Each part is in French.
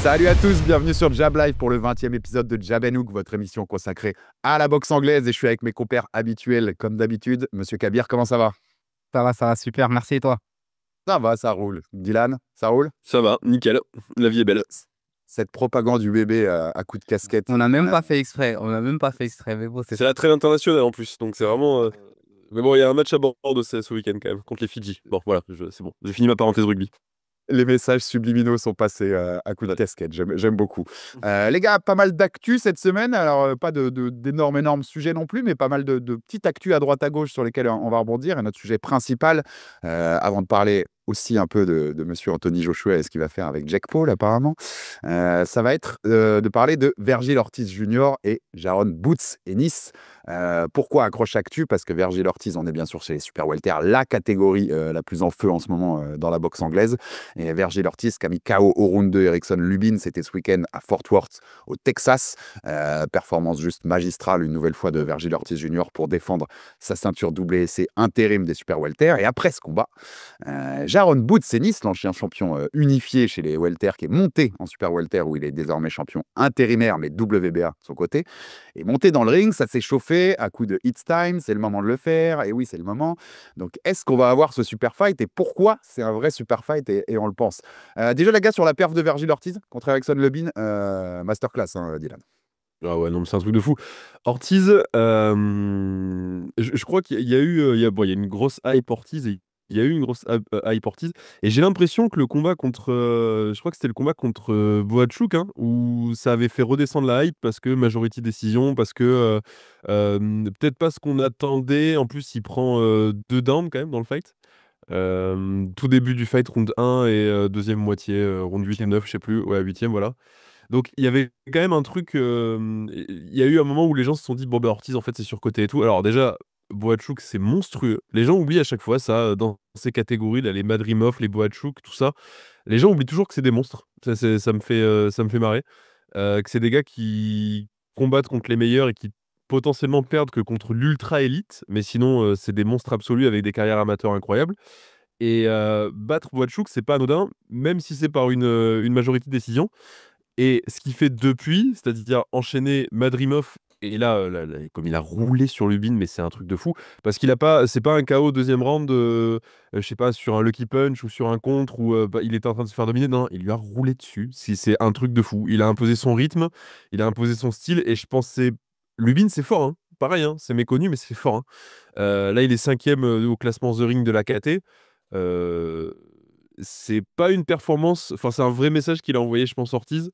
Salut à tous, bienvenue sur Jab Live pour le 20e épisode de Jab Hook, votre émission consacrée à la boxe anglaise. Et je suis avec mes compères habituels, comme d'habitude. Monsieur Kabir, comment ça va? Ça va, super, merci et toi? Ça va, ça roule. Dylan, ça roule? Ça va, nickel. La vie est belle. Cette propagande du bébé à coup de casquette. On n'a même pas fait exprès, on n'a même pas fait exprès, mais bon, c'est C'est la trêve internationale en plus, donc c'est vraiment. Mais bon, il y a un match à Bordeaux ce week-end quand même, contre les Fidji. Bon, voilà, c'est bon. J'ai fini ma parenthèse rugby. Les messages subliminaux sont passés à coup de casquette, j'aime beaucoup. Les gars, pas mal d'actu cette semaine, alors pas d'énormes sujets non plus, mais pas mal de petites actus à droite à gauche sur lesquelles on va rebondir. Et notre sujet principal, avant de parler aussi un peu de monsieur Anthony Joshua et ce qu'il va faire avec Jack Paul apparemment, ça va être de parler de Vergil Ortiz Jr. et Jaron Boots et Nice. Pourquoi accroche actu? Parce que Vergil Ortiz, on est bien sûr chez les super welter, la catégorie la plus en feu en ce moment dans la boxe anglaise. Et Vergil Ortiz qui a mis KO au round 2 Erickson Lubin, c'était ce week-end à Fort Worth au Texas. Performance juste magistrale une nouvelle fois de Vergil Ortiz Jr. pour défendre sa ceinture WC intérim des super welter. Et après ce combat, Jaron Boots et Nice, l'ancien champion unifié chez les welter qui est monté en super welter où il est désormais champion intérimaire mais WBA de son côté, est monté dans le ring, ça s'est chauffé à coup de hits time, c'est le moment de le faire, et oui c'est le moment. Donc est-ce qu'on va avoir ce super fight et pourquoi c'est un vrai super fight et on le pense. Déjà les gars sur la perf de Vergil Ortiz contre Erickson Lubin, masterclass hein, Dylan. Ah ouais, non, mais c'est un truc de fou. Ortiz, je crois qu'il y a eu il y a une grosse hype Ortiz et il y a eu une grosse hype Ortiz. Et j'ai l'impression que le combat contre, je crois que c'était le combat contre Boachuk, hein, où ça avait fait redescendre la hype parce que majority décision, parce que peut-être pas ce qu'on attendait. En plus, il prend 2 downs quand même dans le fight. Tout début du fight, round 1 et deuxième moitié, round 8 9, je sais plus. Ouais, huitième, voilà. Donc il y avait quand même un truc. Il y a eu un moment où les gens se sont dit bon, bah Ortiz, en fait, c'est surcoté et tout. Alors, déjà, Boachuk, c'est monstrueux. Les gens oublient à chaque fois ça, dans ces catégories, là, les Madrimov, les Boachuk, tout ça. Les gens oublient toujours que c'est des monstres. Ça me fait marrer. Que c'est des gars qui combattent contre les meilleurs et qui potentiellement perdent que contre l'ultra élite. Mais sinon, c'est des monstres absolus avec des carrières amateurs incroyables. Et battre Boachuk, c'est pas anodin, même si c'est par une majorité de décision. Et ce qu'il fait depuis, c'est-à-dire enchaîner Madrimov, et là, comme il a roulé sur Lubin, mais c'est un truc de fou, parce qu'il a pas, c'est pas un KO deuxième round, je sais pas, sur un lucky punch ou sur un contre, où bah, il était en train de se faire dominer, non, il lui a roulé dessus, c'est un truc de fou. Il a imposé son rythme, il a imposé son style, et je pense que Lubin, c'est fort, hein. Pareil, hein, c'est méconnu, mais c'est fort, hein. Là, il est cinquième au classement The Ring de la KT. Euh, c'est pas une performance, enfin c'est un vrai message qu'il a envoyé, je pense, Ortiz.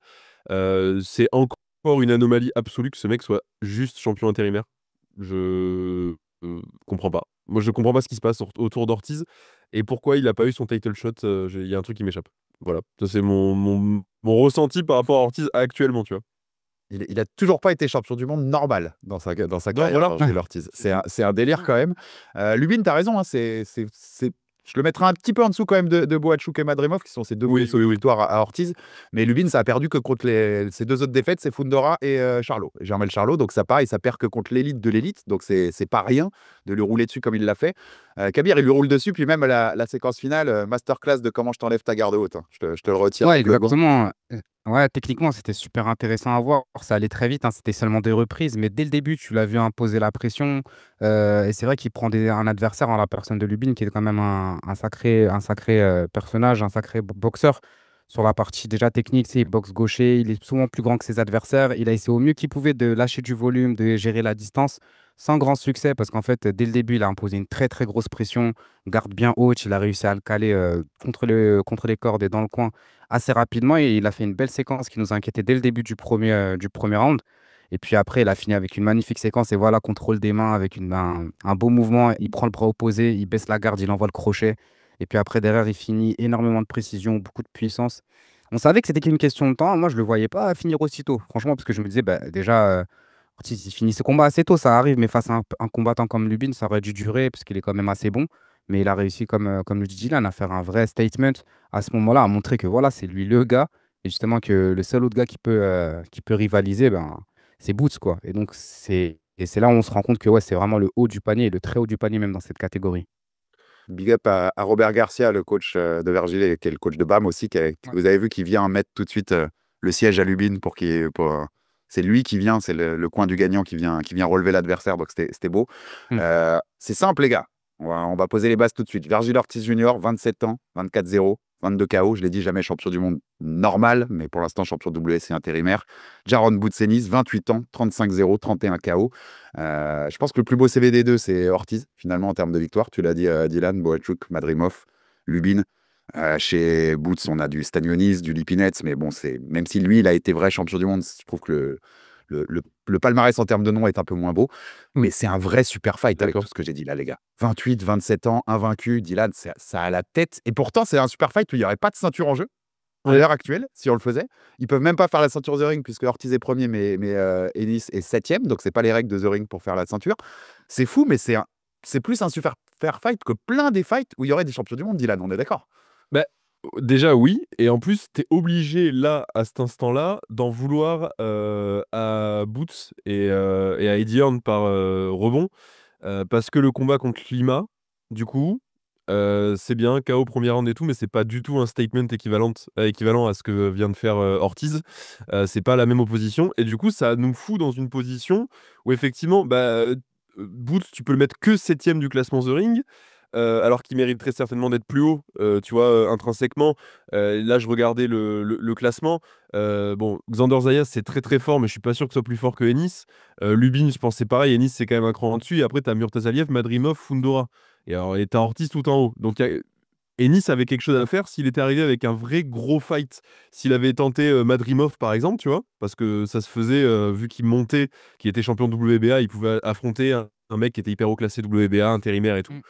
C'est encore une anomalie absolue que ce mec soit juste champion intérimaire. Je comprends pas. Moi, je comprends pas ce qui se passe autour d'Ortiz et pourquoi il a pas eu son title shot. Il y a un truc qui m'échappe. Voilà, ça c'est mon ressenti par rapport à Ortiz actuellement, tu vois. Il a toujours pas été champion du monde normal dans sa Non, carrière, voilà. Vergil Ortiz. C'est un délire quand même. Lubin, t'as raison, hein, je le mettrai un petit peu en dessous quand même de Boachuk et Madrimov, qui sont ses deux Oui, grosses oui, oui. victoires à Ortiz. Mais Lubin, ça a perdu que contre ses deux autres défaites, c'est Fundora et Charlo. Germel Charlo, donc ça pareil, ça perd que contre l'élite de l'élite. Donc c'est pas rien de lui rouler dessus comme il l'a fait. Kabir, il lui roule dessus, puis même la séquence finale, masterclass de comment je t'enlève ta garde haute, hein. Je te le retire. Ouais, exactement. Ouais, techniquement, c'était super intéressant à voir. Ça allait très vite, hein, c'était seulement des reprises, mais dès le début, tu l'as vu imposer la pression. Et c'est vrai qu'il prend un adversaire en la personne de Lubin, qui est quand même un sacré personnage, un sacré boxeur. Sur la partie déjà technique, c'est il boxe gaucher, il est souvent plus grand que ses adversaires. Il a essayé au mieux qu'il pouvait de lâcher du volume, de gérer la distance, sans grand succès, parce qu'en fait, dès le début, il a imposé une très très grosse pression, garde bien haute, il a réussi à le caler contre les cordes et dans le coin assez rapidement et il a fait une belle séquence qui nous a inquiété dès le début du premier round. Et puis après, il a fini avec une magnifique séquence et voilà, contrôle des mains avec un beau mouvement. Il prend le bras opposé, il baisse la garde, il envoie le crochet. Et puis après, derrière, il finit énormément de précision, beaucoup de puissance. On savait que c'était qu'une question de temps. Moi, je ne le voyais pas finir aussitôt, franchement, parce que je me disais, bah, déjà, Ortiz, il finit ce combat assez tôt, ça arrive, mais face à un combattant comme Lubin, ça aurait dû durer, parce qu'il est quand même assez bon. Mais il a réussi, comme le dit Dylan, à faire un vrai statement à ce moment-là, à montrer que voilà, c'est lui le gars, et justement que le seul autre gars qui peut rivaliser, ben, c'est Boots, quoi. Et c'est là où on se rend compte que ouais, c'est vraiment le haut du panier, et le très haut du panier même dans cette catégorie. Big up à Robert Garcia, le coach de Vergil, qui est le coach de BAM aussi, Ouais. vous avez vu qu'il vient mettre tout de suite le siège à Lubin c'est lui qui vient, c'est le coin du gagnant qui vient relever l'adversaire, donc c'était beau. Mm. C'est simple, les gars. On va poser les bases tout de suite. Virgil Ortiz Jr., 27 ans, 24-0, 22 KO. Je l'ai dit, jamais champion du monde normal, mais pour l'instant, champion WC intérimaire. Jaron Boutsenis, 28 ans, 35-0, 31 KO. Je pense que le plus beau CV des deux, c'est Ortiz, finalement, en termes de victoire. Tu l'as dit, Dylan, Boachuk, Madrimov, Lubin. Chez Boots, on a du Stanionis, du Lipinets, mais bon, même si lui, il a été vrai champion du monde, je trouve que le palmarès en termes de nom est un peu moins beau, mais c'est un vrai super fight avec tout ce que j'ai dit là, les gars. 28, 27 ans, invaincu, Dylan, ça a la tête. Et pourtant, c'est un super fight où il n'y aurait pas de ceinture en jeu à l'heure actuelle, si on le faisait. Ils peuvent même pas faire la ceinture The Ring, puisque Ortiz est premier, mais Ennis est 7e, donc c'est pas les règles de The Ring pour faire la ceinture. C'est fou, mais c'est plus un super fair fight que plein des fights où il y aurait des champions du monde, Dylan, on est d'accord? Bah, déjà, oui. Et en plus, t'es obligé, là, à cet instant-là, d'en vouloir à Boots et à Eddie Hearn par rebond. Parce que le combat contre Lima, du coup, c'est bien, KO premier round et tout, mais c'est pas du tout un statement équivalent à ce que vient de faire Ortiz. C'est pas la même opposition. Et du coup, ça nous fout dans une position où, effectivement, Boots, tu peux le mettre que 7e du classement The Ring. Alors qu'il mériterait certainement d'être plus haut, tu vois, intrinsèquement. Là, je regardais le classement. Bon, Xander Zayas, c'est très très fort, mais je suis pas sûr que ce soit plus fort que Ennis. Lubin, je pense c'est pareil. Ennis, c'est quand même un cran en dessus. Et après, tu as Murtazaliev, Madrimov, Fundora. Et tu as Ortiz tout en haut. Donc, Ennis avait quelque chose à faire s'il était arrivé avec un vrai gros fight. S'il avait tenté Madrimov, par exemple, tu vois, parce que ça se faisait, vu qu'il montait, qu'il était champion de WBA, il pouvait affronter un mec qui était hyper haut classé WBA, intérimaire et tout.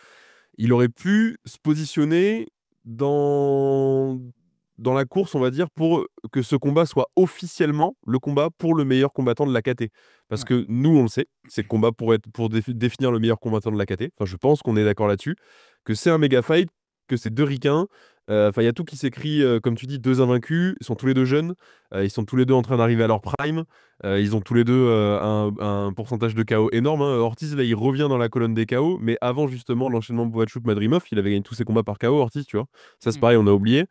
Il aurait pu se positionner dans la course, on va dire, pour que ce combat soit officiellement le combat pour le meilleur combattant de la KT. Parce que nous, on le sait, c'est le combat pour définir le meilleur combattant de la KT. Enfin, je pense qu'on est d'accord là-dessus. Que c'est un méga fight, que c'est deux ricains. Enfin, il y a tout qui s'écrit, comme tu dis, deux invaincus. Ils sont tous les deux jeunes. Ils sont tous les deux en train d'arriver à leur prime. Ils ont tous les deux un pourcentage de KO énorme, hein. Ortiz, là, il revient dans la colonne des KO. Mais avant, justement, l'enchaînement Boachuk-Madrimov, il avait gagné tous ses combats par KO, Ortiz, tu vois. Ça, c'est pareil, on a oublié.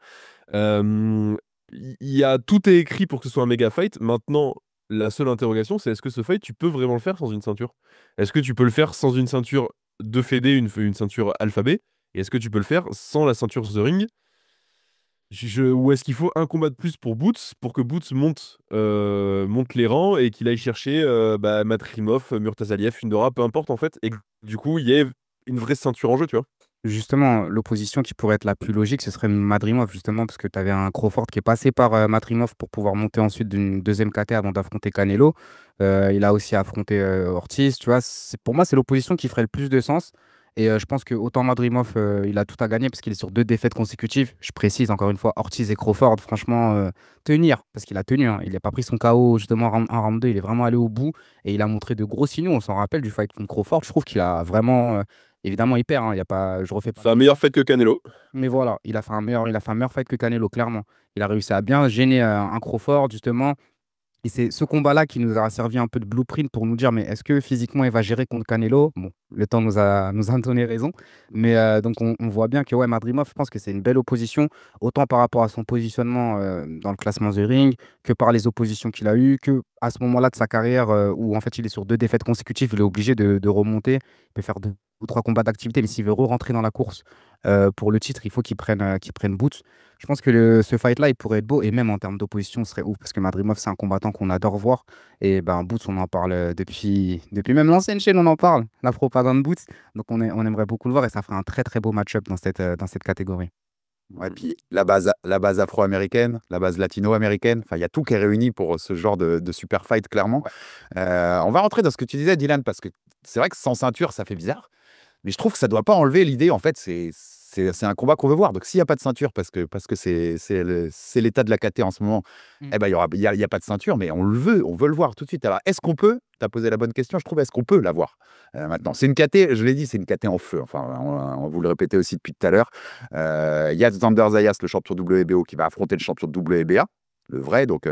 Tout est écrit pour que ce soit un méga fight. Maintenant, la seule interrogation, c'est est-ce que ce fight, tu peux vraiment le faire sans une ceinture? Est-ce que tu peux le faire sans une ceinture de Fédé, une ceinture alphabet? Et est-ce que tu peux le faire sans la ceinture The Ring? Ou est-ce qu'il faut un combat de plus pour Boots, pour que Boots monte les rangs et qu'il aille chercher Matrimov, Murtazaliev, Fundora, peu importe en fait, et que, du coup, il y ait une vraie ceinture en jeu, tu vois? Justement, l'opposition qui pourrait être la plus logique, ce serait Madrimov, justement, parce que tu avais un Crawford qui est passé par Madrimov pour pouvoir monter ensuite d'une deuxième KT avant d'affronter Canelo. Il a aussi affronté Ortiz, tu vois. Pour moi, c'est l'opposition qui ferait le plus de sens. Et je pense que autant Madrimov, il a tout à gagner parce qu'il est sur 2 défaites consécutives. Je précise encore une fois, Ortiz et Crawford, franchement, tenir, parce qu'il a tenu, hein. Il n'a pas pris son KO justement en round 2, il est vraiment allé au bout et il a montré de gros signaux. On s'en rappelle du fight contre Crawford. Je trouve qu'il a vraiment, évidemment, il perd, hein. Il y a pas, je refais pas. C'est un meilleur fight que Canelo. Mais voilà, il a fait un meilleur fight que Canelo, clairement. Il a réussi à bien gêner un Crawford, justement. Et c'est ce combat-là qui nous a servi un peu de blueprint pour nous dire, mais est-ce que physiquement il va gérer contre Canelo? Bon, le temps nous a donné raison. Mais donc on voit bien que ouais, Madrimov, je pense que c'est une belle opposition, autant par rapport à son positionnement dans le classement The Ring, que par les oppositions qu'il a eues, que à ce moment-là de sa carrière où en fait il est sur 2 défaites consécutives, il est obligé de remonter. Il peut faire 2 ou 3 combats d'activité, mais s'il veut re-rentrer dans la course pour le titre, il faut qu'il prenne Boots. Je pense que ce fight-là, il pourrait être beau, et même en termes d'opposition, ce serait ouf, parce que Madrimov, c'est un combattant qu'on adore voir. Et ben, Boots, on en parle depuis même l'ancienne chaîne, on en parle, la propagande Boots. Donc on aimerait beaucoup le voir, et ça ferait un très très beau match-up dans cette catégorie. Ouais, puis la base afro-américaine, la base latino-américaine, enfin, il y a tout qui est réuni pour ce genre de super fight, clairement. On va rentrer dans ce que tu disais, Dylan, parce que c'est vrai que sans ceinture, ça fait bizarre. Mais je trouve que ça ne doit pas enlever l'idée, en fait, c'est un combat qu'on veut voir. Donc, s'il n'y a pas de ceinture, parce que c'est l'état de la KT en ce moment, eh ben, il y a pas de ceinture, mais on veut le voir tout de suite. Alors, est-ce qu'on peut, tu as posé la bonne question, je trouve, est-ce qu'on peut l'avoir maintenant? C'est une KT, je l'ai dit, c'est une KT en feu. Enfin, on vous le répéter aussi depuis tout à l'heure. Il y a Xander Zayas, le champion WBO, qui va affronter le champion de WBA. Le vrai, donc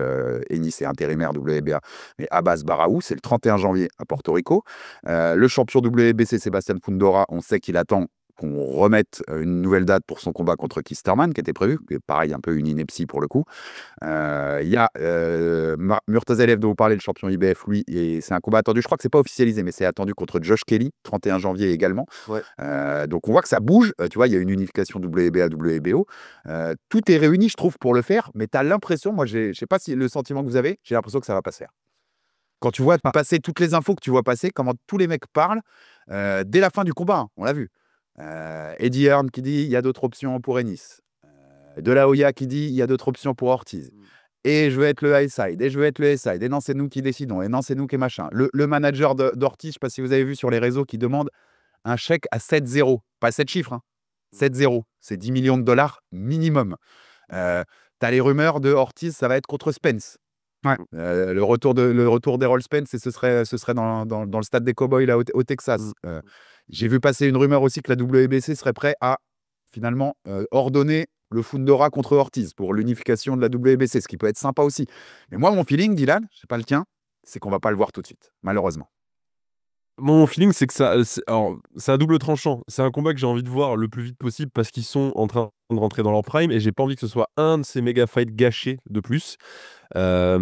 Ennis est intérimaire WBA, mais Abbas Barraou, c'est le 31 janvier à Porto Rico. Le champion WBC, Sébastien Fundora, on sait qu'il attend qu'on remette une nouvelle date pour son combat contre Kisterman qui était prévu, qui est pareil, un peu une ineptie pour le coup. Il y a Murtazaliev dont vous parlez, le champion IBF, lui, et c'est un combat attendu. Je crois que c'est pas officialisé, mais c'est attendu contre Josh Kelly, 31 janvier également. Ouais. Donc on voit que ça bouge. Tu vois, il y a une unification WBA, WBO. Tout est réuni, je trouve, pour le faire, mais tu as l'impression, moi, je sais pas si le sentiment que vous avez, j'ai l'impression que ça va pas se faire. Quand tu vois passer toutes les infos que tu vois passer, comment tous les mecs parlent, dès la fin du combat, hein, on l'a vu. Eddie Hearn qui dit il y a d'autres options pour Ennis. De la Hoya qui dit il y a d'autres options pour Ortiz. Et je veux être le high side, et je veux être le S-side, et non, c'est nous qui décidons, et non, c'est nous qui machin. Le manager d'Ortiz, je ne sais pas si vous avez vu sur les réseaux, qui demande un chèque à 7-0. Pas 7 chiffres, hein. 7-0. C'est 10 millions de dollars minimum. T'as les rumeurs de Ortiz, ça va être contre Spence. Ouais. Le retour d'Errol Spence, et ce serait dans le stade des Cowboys là, au Texas. J'ai vu passer une rumeur aussi que la WBC serait prêt à finalement ordonner le Fundora contre Ortiz pour l'unification de la WBC, ce qui peut être sympa aussi. Mais moi, mon feeling, Dylan, je sais pas le tien, c'est qu'on va pas le voir tout de suite, malheureusement. Mon feeling, c'est que c'est à double tranchant. C'est un combat que j'ai envie de voir le plus vite possible parce qu'ils sont en train de rentrer dans leur prime et j'ai pas envie que ce soit un de ces méga fights gâchés de plus. Parce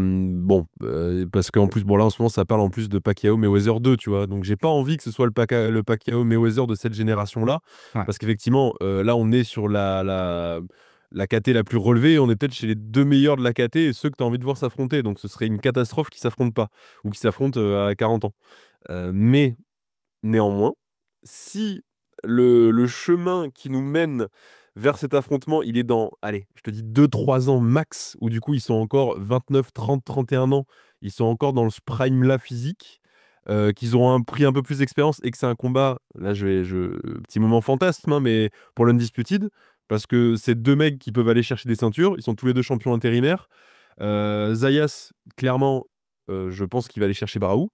qu'en plus, là en ce moment, ça parle en plus de Pacquiao Mayweather 2, tu vois. Donc j'ai pas envie que ce soit le Pacquiao Mayweather de cette génération-là. Ouais. Parce qu'effectivement, là, on est sur la KT la plus relevée. On est peut-être chez les deux meilleurs de la KT et ceux que tu as envie de voir s'affronter. Donc ce serait une catastrophe qu'ils s'affrontent pas ou qu'ils s'affrontent à 40 ans. Mais néanmoins, si le chemin qui nous mène vers cet affrontement, il est dans, allez, je te dis 2-3 ans max, où du coup ils sont encore 29, 30, 31 ans, ils sont encore dans ce prime-là physique, qu'ils auront pris un peu plus d'expérience et que c'est un combat, là petit moment fantasme, hein, mais pour l'Undisputed, parce que c'est deux mecs qui peuvent aller chercher des ceintures, ils sont tous les deux champions intérimaires. Zayas, clairement, je pense qu'il va aller chercher Barraou.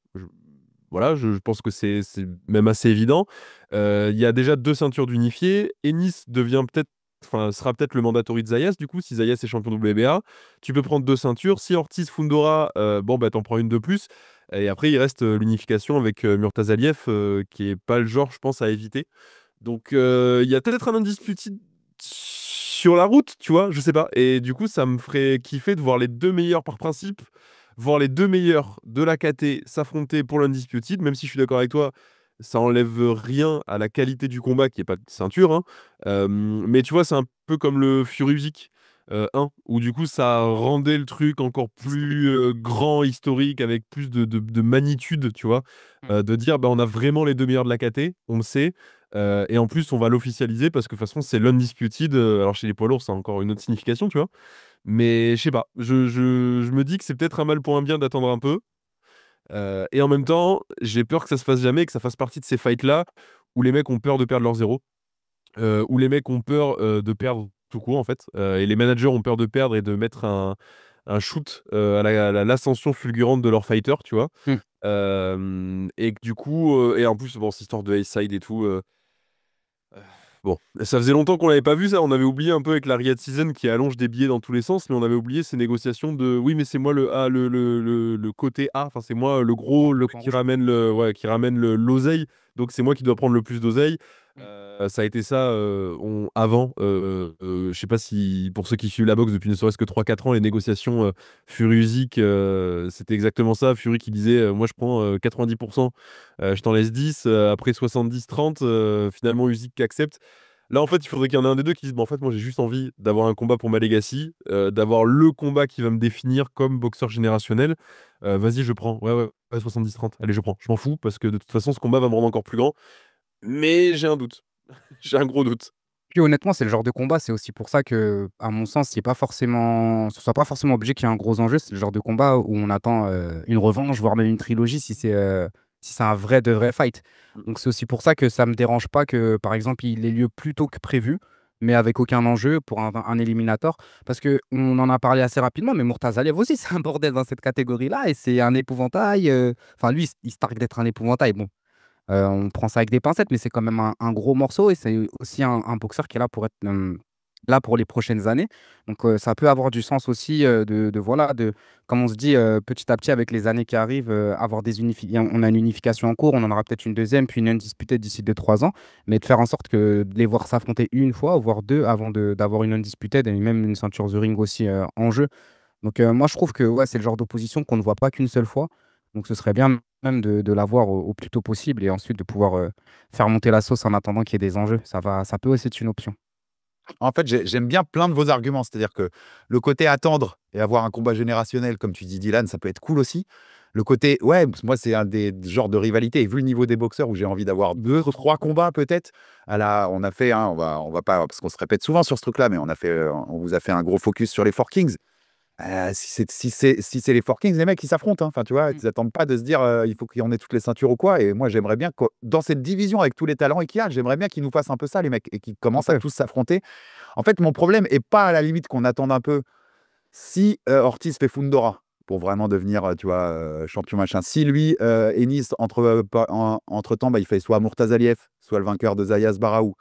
Voilà, je pense que c'est même assez évident. Il y a déjà 2 ceintures d'unifiés. Ennis sera peut-être le mandatory de Zayas, du coup, si Zayas est champion WBA. Tu peux prendre 2 ceintures. Si Ortiz, Fundora, t'en prends une de plus. Et après, il reste l'unification avec Murtazaliev, qui est pas le genre, je pense, à éviter. Donc, il y a peut-être un Undisputed sur la route, tu vois, je sais pas. Et du coup, ça me ferait kiffer de voir les 2 meilleurs par principe, voir les 2 meilleurs de la KT s'affronter pour l'Undisputed, même si je suis d'accord avec toi, ça enlève rien à la qualité du combat qui est pas de ceinture, hein. Mais tu vois, c'est un peu comme le Fury Usyk 1, où du coup ça rendait le truc encore plus grand, historique, avec plus de magnitude, tu vois, de dire on a vraiment les 2 meilleurs de la KT, on le sait, et en plus on va l'officialiser parce que de toute façon c'est l'Undisputed. Alors chez les poids lourds, c'est encore une autre signification, tu vois. Mais je sais pas, je me dis que c'est peut-être un mal pour un bien d'attendre un peu. Et en même temps, j'ai peur que ça se fasse jamais, que ça fasse partie de ces fights-là où les mecs ont peur de perdre leur zéro, où les mecs ont peur de perdre tout court, en fait. Et les managers ont peur de perdre et de mettre un shoot à l'ascension fulgurante de leur fighter, tu vois. Et que du coup, et en plus, cette histoire de A-side et tout. Bon, ça faisait longtemps qu'on l'avait pas vu ça, on avait oublié un peu avec la Riyadh Season qui allonge des billets dans tous les sens, mais on avait oublié ces négociations de oui, mais c'est moi le A, le côté A, enfin c'est moi le gros, qui ramène l'oseille, donc c'est moi qui dois prendre le plus d'oseille. Ça a été ça avant, je sais pas si pour ceux qui suivent la boxe depuis ne serait-ce que 3-4 ans, les négociations Fury Usyk, c'était exactement ça. Fury qui disait moi je prends 90%, je t'en laisse 10, après 70-30, finalement Usyk qui accepte. Là en fait il faudrait qu'il y en ait un des deux qui dise en fait moi j'ai juste envie d'avoir un combat pour ma legacy, d'avoir le combat qui va me définir comme boxeur générationnel. Vas-y je prends, ouais 70-30, allez je prends, je m'en fous parce que de toute façon ce combat va me rendre encore plus grand. Mais j'ai un doute. J'ai un gros doute. Puis honnêtement, c'est le genre de combat, c'est aussi pour ça que, à mon sens, ce soit pas forcément obligé qu'il y ait un gros enjeu. C'est le genre de combat où on attend une revanche, voire même une trilogie si c'est un vrai de vrai fight. Donc c'est aussi pour ça que ça me dérange pas que, par exemple, il ait lieu plus tôt que prévu, mais avec aucun enjeu pour un éliminator. Parce que on en a parlé assez rapidement, mais Murtazaliev aussi, c'est un bordel dans cette catégorie-là et c'est un épouvantail. Enfin, lui, il se targue d'être un épouvantail. Bon, on prend ça avec des pincettes, mais c'est quand même un gros morceau et c'est aussi un boxeur qui est là pour être là pour les prochaines années. Donc ça peut avoir du sens aussi voilà, comme on se dit petit à petit avec les années qui arrivent, avoir on a une unification en cours, on en aura peut-être une deuxième, puis une undisputée d'ici 2 3 ans, mais de faire en sorte que de les voir s'affronter une fois, voire deux, avant d'avoir une undisputée et même une ceinture The Ring aussi en jeu. Donc moi je trouve que ouais, c'est le genre d'opposition qu'on ne voit pas qu'une seule fois. Donc ce serait bien même de l'avoir au plus tôt possible et ensuite de pouvoir faire monter la sauce en attendant qu'il y ait des enjeux. Ça peut aussi être une option. En fait, j'aime bien plein de vos arguments. C'est-à-dire que le côté attendre et avoir un combat générationnel, comme tu dis, Dylan, ça peut être cool aussi. Le côté, ouais, moi, c'est un des genres de rivalité. Et vu le niveau des boxeurs où j'ai envie d'avoir 2 3 combats peut-être, on a fait, on va pas, parce qu'on se répète souvent sur ce truc-là, mais on vous a fait un gros focus sur les Four Kings. Si c'est les Four Kings, les mecs, ils s'affrontent, hein. Enfin, tu vois, Mm. ils n'attendent pas de se dire il faut qu'il y en ait toutes les ceintures ou quoi. Et moi, j'aimerais bien que dans cette division avec tous les talents qu'il y a, j'aimerais bien qu'ils nous fassent un peu ça, les mecs, et qu'ils commencent à Ouais. tous s'affronter. En fait, mon problème est pas à la limite qu'on attende un peu si Ortiz fait Fundora pour vraiment devenir, tu vois, champion machin. Si lui, Ennis, entre-temps, bah, il fait soit Murtazaliev, soit le vainqueur de Zayas Baraou,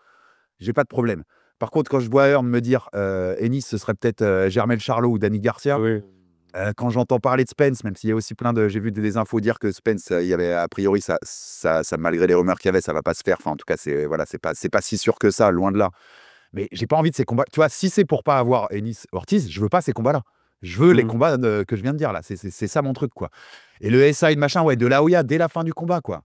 j'ai pas de problème. Par contre, quand je vois Hearn me dire Ennis, ce serait peut-être Jermel Charlo ou Danny Garcia, Oui. quand j'entends parler de Spence, même s'il y a aussi plein de. J'ai vu des infos dire que Spence, il y avait a priori, malgré les rumeurs qu'il y avait, ça va pas se faire. Enfin, en tout cas, voilà, c'est pas si sûr que ça, loin de là. Mais j'ai pas envie de ces combats. Tu vois, si c'est pour pas avoir Ennis Ortiz, je veux pas ces combats-là. Je veux les Mm. combats que je viens de dire là. C'est ça mon truc, quoi. Et le SI, machin, ouais, de la Hoya dès la fin du combat, quoi.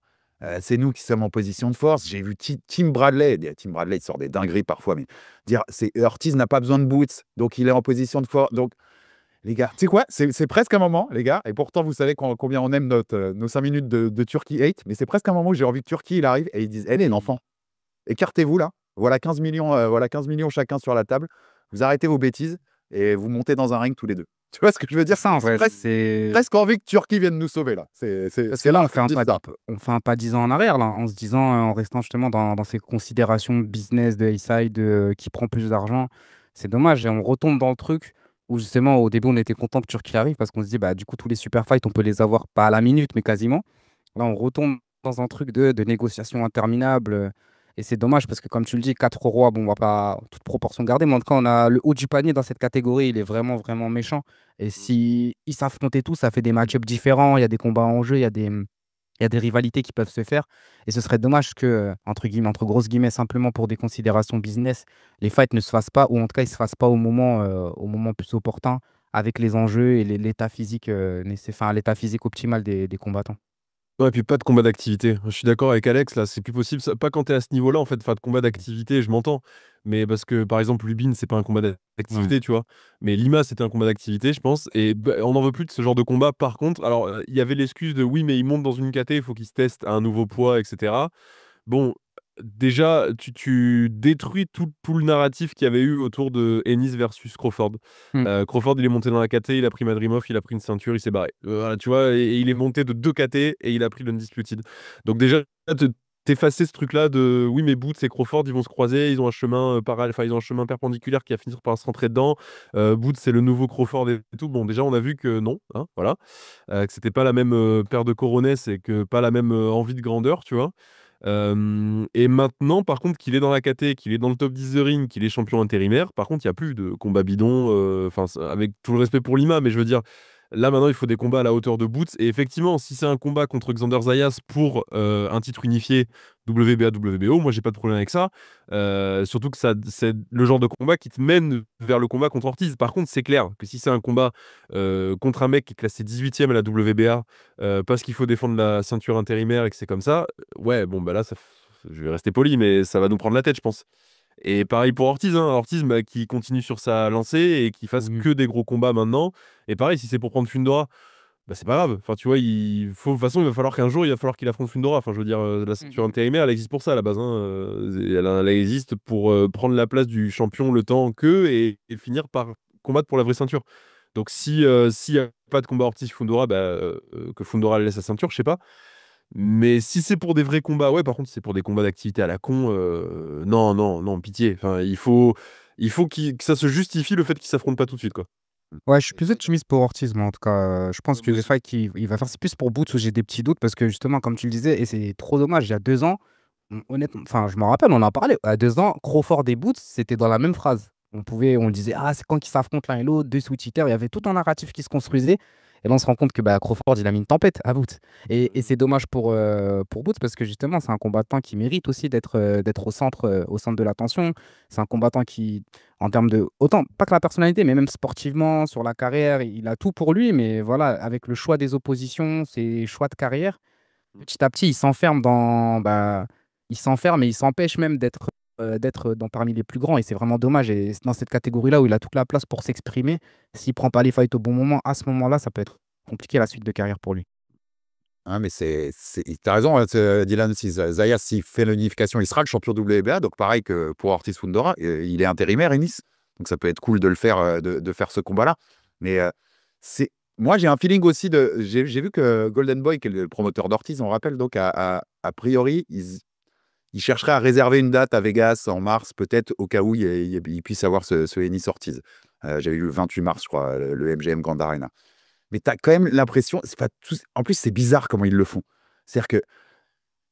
C'est nous qui sommes en position de force. J'ai vu Tim Bradley. Tim Bradley, il sort des dingueries parfois, mais dire Ortiz n'a pas besoin de boots, donc il est en position de force. Donc, les gars, tu sais quoi? C'est presque un moment, les gars, et pourtant, vous savez combien on aime nos 5 minutes de Turkey hate, mais c'est presque un moment où j'ai envie que Turkey, il arrive et ils disent: Eh les enfants, écartez-vous là. Voilà 15 millions chacun sur la table. Vous arrêtez vos bêtises et vous montez dans un ring tous les deux. Tu vois ce que je veux dire? C'est ça en J'ai vrai. C'est presque envie que Turquie vienne nous sauver là. parce que C'est là, là que je dis ça. on fait un pas 10 ans en arrière, là, en se disant, en restant justement dans ces considérations de business, de A-side, qui prend plus d'argent. C'est dommage. Et on retombe dans le truc où justement, au début, on était content que Turquie arrive parce qu'on se dit, bah, du coup, tous les super fights, on peut les avoir pas à la minute, mais quasiment. Là, on retombe dans un truc de négociation interminable. Et c'est dommage parce que, comme tu le dis, 4 rois, bon, on va pas toute proportion garder, mais en tout cas, on a le haut du panier dans cette catégorie. Il est vraiment, vraiment méchant. Et si ils s'affrontaient tous, ça fait des match-ups différents. Il y a des combats en jeu, il y a des rivalités qui peuvent se faire. Et ce serait dommage que, entre guillemets, entre grosses guillemets, simplement pour des considérations business, les fights ne se fassent pas, ou en tout cas, ils ne se fassent pas au moment plus opportun, avec les enjeux et l'état physique, enfin, l'état physique optimal des combattants. Ouais, et puis pas de combat d'activité. Je suis d'accord avec Alex, là, c'est plus possible. Pas quand tu es à ce niveau-là, en fait, enfin, de combat d'activité, je m'entends. Mais parce que, par exemple, Lubin, c'est pas un combat Ouais. d'activité, tu vois. Mais Lima, c'était un combat d'activité, je pense. Et bah, on n'en veut plus de ce genre de combat. Par contre, alors, il y avait l'excuse de oui, mais il monte dans une KT, il faut qu'il se teste à un nouveau poids, etc. Bon, déjà, tu détruis tout le narratif qu'il y avait eu autour de Ennis versus Crawford. Mm. Crawford, il est monté dans la KT, il a pris Madrimov, il a pris une ceinture, il s'est barré. Voilà, tu vois, et il est monté de 2 KT et il a pris l'Undisputed. Donc déjà, t'effacer ce truc-là de oui, mais Boots et Crawford, ils vont se croiser, ils ont un chemin enfin, ils ont un chemin perpendiculaire qui va finir par se rentrer dedans. Boots, c'est le nouveau Crawford et tout. Bon, déjà, on a vu que non, hein, voilà. Que c'était pas la même paire de coronesses et que pas la même envie de grandeur, tu vois. Et maintenant, par contre, qu'il est dans la KT, qu'il est dans le top 10 The Ring, qu'il est champion intérimaire, par contre, il n'y a plus de combat bidon, enfin, avec tout le respect pour Lima, mais je veux dire, là maintenant, il faut des combats à la hauteur de Boots. Et effectivement, si c'est un combat contre Xander Zayas pour un titre unifié WBA, WBO, moi, j'ai pas de problème avec ça. Surtout que ça, c'est le genre de combat qui te mène vers le combat contre Ortiz. Par contre, c'est clair que si c'est un combat contre un mec qui est classé 18e à la WBA, parce qu'il faut défendre la ceinture intérimaire et que c'est comme ça, ouais, bon, bah là, je vais rester poli, mais ça va nous prendre la tête, je pense. Et pareil pour Ortiz, hein. Ortiz bah, qui continue sur sa lancée et qui fasse Oui. que des gros combats maintenant. Et pareil, si c'est pour prendre Fundora, bah, c'est pas grave. Enfin, tu vois, de toute façon, il va falloir qu'un jour, il va falloir qu'il affronte Fundora. Enfin, je veux dire, la Mm, ceinture mm. intérimaire, elle existe pour ça à la base, hein. Elle existe pour prendre la place du champion le temps et finir par combattre pour la vraie ceinture. Donc, s'il n'y a pas de combat Ortiz-Fundora, bah, que Fundora laisse sa ceinture, je sais pas. Mais si c'est pour des vrais combats, ouais, par contre, si c'est pour des combats d'activité à la con, non, non, non, pitié. Enfin, que ça se justifie le fait qu'ils s'affrontent pas tout de suite, quoi. Ouais, je suis plus optimiste pour Ortiz, moi, en tout cas. Je pense que Moi les aussi. fights qu'il va faire, c'est plus pour Boots où j'ai des petits doutes parce que justement, comme tu le disais, et c'est trop dommage, il y a 2 ans, honnêtement, enfin, je m'en rappelle, on en parlait. À 2 ans, Crawford et Boots, c'était dans la même phrase. on le disait, c'est quand qu'ils s'affrontent l'un et l'autre, deux switch hitters, il y avait tout un narratif qui se construisait. Et là, on se rend compte que Crawford, il a mis une tempête à Boots. Et c'est dommage pour Boots parce que justement, c'est un combattant qui mérite aussi d'être au centre de l'attention. C'est un combattant qui, en termes de, autant, pas que la personnalité, mais même sportivement, sur la carrière, il a tout pour lui. Mais voilà, avec le choix des oppositions, ses choix de carrière, petit à petit, il s'enferme et il s'empêche même d'être parmi les plus grands. Et c'est vraiment dommage. Et c'est dans cette catégorie-là où il a toute la place pour s'exprimer, s'il prend pas les fights au bon moment, à ce moment-là, ça peut être compliqué la suite de carrière pour lui. Hein, mais t'as raison, Dylan. Si Zayas, s'il fait l'unification, il sera le champion WBA. Donc, pareil que pour Ortiz Fundora, il est intérimaire, Ennis. Donc, ça peut être cool de le faire, de faire ce combat-là. Mais moi, j'ai un feeling aussi de. J'ai vu que Golden Boy, qui est le promoteur d'Ortiz, on rappelle, donc, a priori, il chercherait à réserver une date à Vegas en mars, peut-être, au cas où il puisse avoir ce Ennis Ortiz. J'avais vu le 28 mars, je crois, le MGM Grand Arena. Mais tu as quand même l'impression, c'est pas tout, en plus, c'est bizarre comment ils le font. C'est-à-dire que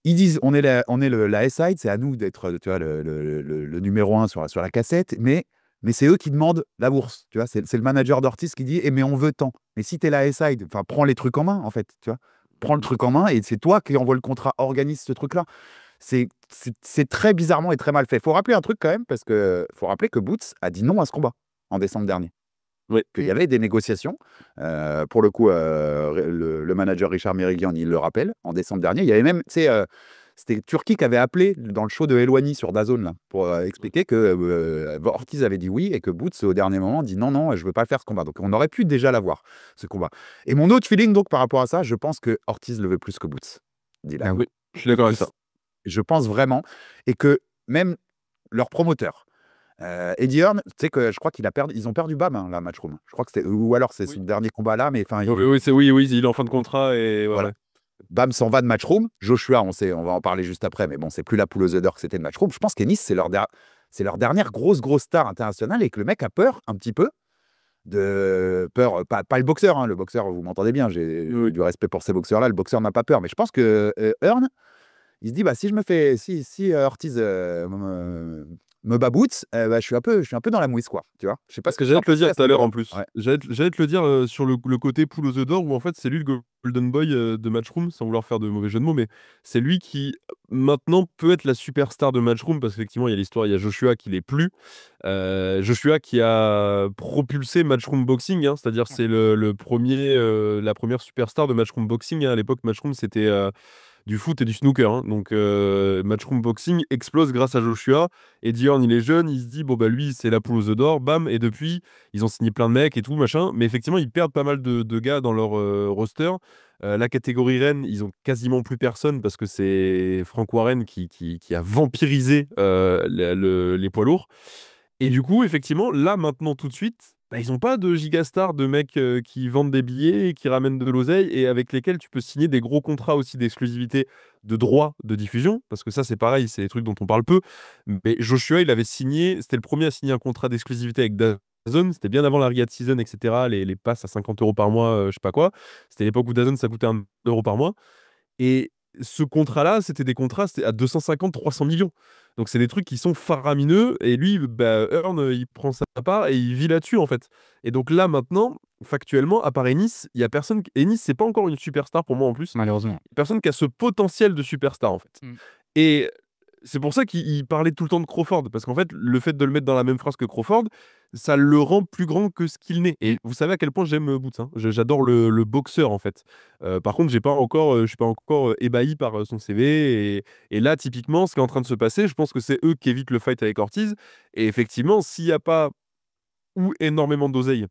ils disent, on est la S-side, c'est à nous d'être, tu vois, le numéro 1 sur la cassette, mais c'est eux qui demandent la bourse. Tu vois, c'est le manager d'Ortiz qui dit, mais on veut tant. Mais si tu es la S-side, prends les trucs en main, en fait. Tu vois, prends le truc en main et c'est toi qui envoie le contrat, organise ce truc-là. C'est très bizarrement et très mal fait. Il faut rappeler un truc quand même, parce que faut rappeler que Boots a dit non à ce combat en décembre dernier. Oui. Qu'il y avait des négociations. Pour le coup, le manager Richard Merigian, il le rappelle, en décembre dernier. Il y avait même, tu sais, c'était Turki qui avait appelé dans le show de Elwani sur DAZN là, pour expliquer que Ortiz avait dit oui et que Boots, au dernier moment, dit non, je ne veux pas faire ce combat. Donc, on aurait pu déjà l'avoir, ce combat. Et mon autre feeling, donc, par rapport à ça, je pense que Ortiz le veut plus que Boots. Dylan. Oui, je suis d'accord avec ça. Je pense vraiment. Et que même leur promoteur, Eddie Hearn, tu sais que je crois ils ont perdu Bam, hein, la Matchroom. Je crois que c'était, ou alors c'est son dernier combat là, mais enfin. Oui, il est en fin de contrat et voilà. Bam s'en va de Matchroom. Joshua, on va en parler juste après, mais bon, c'est plus la poule aux œufs d'or que c'était de Matchroom. Je pense qu'Ennis, c'est leur dernière grosse star internationale et que le mec a peur un petit peu. Pas le boxeur, hein. Le boxeur, vous m'entendez bien, j'ai du respect pour ces boxeurs-là. Le boxeur n'a pas peur, mais je pense que Hearn, il se dit, si Ortiz me bat Boots, je suis un peu dans la mouise, quoi. Tu vois, je sais pas parce que j'allais te le dire tout à l'heure en plus. Ouais. J'allais te le dire sur le côté poule aux œufs d'or où en fait c'est lui le Golden Boy de Matchroom, sans vouloir faire de mauvais jeu de mots, mais c'est lui qui maintenant peut être la superstar de Matchroom parce qu'effectivement il y a l'histoire, il y a Joshua qui l'est plus. Joshua qui a propulsé Matchroom Boxing, hein, c'est-à-dire c'est la première superstar de Matchroom Boxing. Hein. À l'époque, Matchroom c'était du foot et du snooker. Hein. Donc, Matchroom Boxing explose grâce à Joshua. Eddie Hearn, il est jeune, il se dit, lui, c'est la poule aux œufs d'or, bam. Et depuis, ils ont signé plein de mecs et tout, machin. Mais effectivement, ils perdent pas mal de gars dans leur roster. La catégorie reine, ils ont quasiment plus personne parce que c'est Frank Warren qui a vampirisé les poids lourds. Et du coup, effectivement, là, maintenant, tout de suite, ils n'ont pas de gigastar, de mecs qui vendent des billets, qui ramènent de l'oseille et avec lesquels tu peux signer des gros contrats aussi d'exclusivité de droits de diffusion. Parce que ça, c'est pareil, c'est des trucs dont on parle peu. Mais Joshua, il avait signé, c'était le premier à signer un contrat d'exclusivité avec DAZN. C'était bien avant la Riyadh Season, etc. Les passes à 50 € par mois, je sais pas quoi. C'était l'époque où DAZN, ça coûtait 1 € par mois. Et ce contrat-là, c'était des contrats à 250-300 millions. Donc, c'est des trucs qui sont faramineux. Et lui, Hearn, il prend sa part et il vit là-dessus, en fait. Et donc là, maintenant, factuellement, à part Ennis, il y a personne. Ennis, c'est pas encore une superstar pour moi, en plus. Malheureusement. Personne qui a ce potentiel de superstar, en fait. Et c'est pour ça qu'il parlait tout le temps de Crawford. Parce qu'en fait, le fait de le mettre dans la même phrase que Crawford, ça le rend plus grand que ce qu'il n'est. Et vous savez à quel point j'aime Boots. Hein. J'adore le boxeur, en fait. Par contre, je suis pas encore ébahi par son CV. Et là, typiquement, ce qui est en train de se passer, je pense que c'est eux qui évitent le fight avec Ortiz. Et effectivement, s'il n'y a pas ou énormément d'oseille,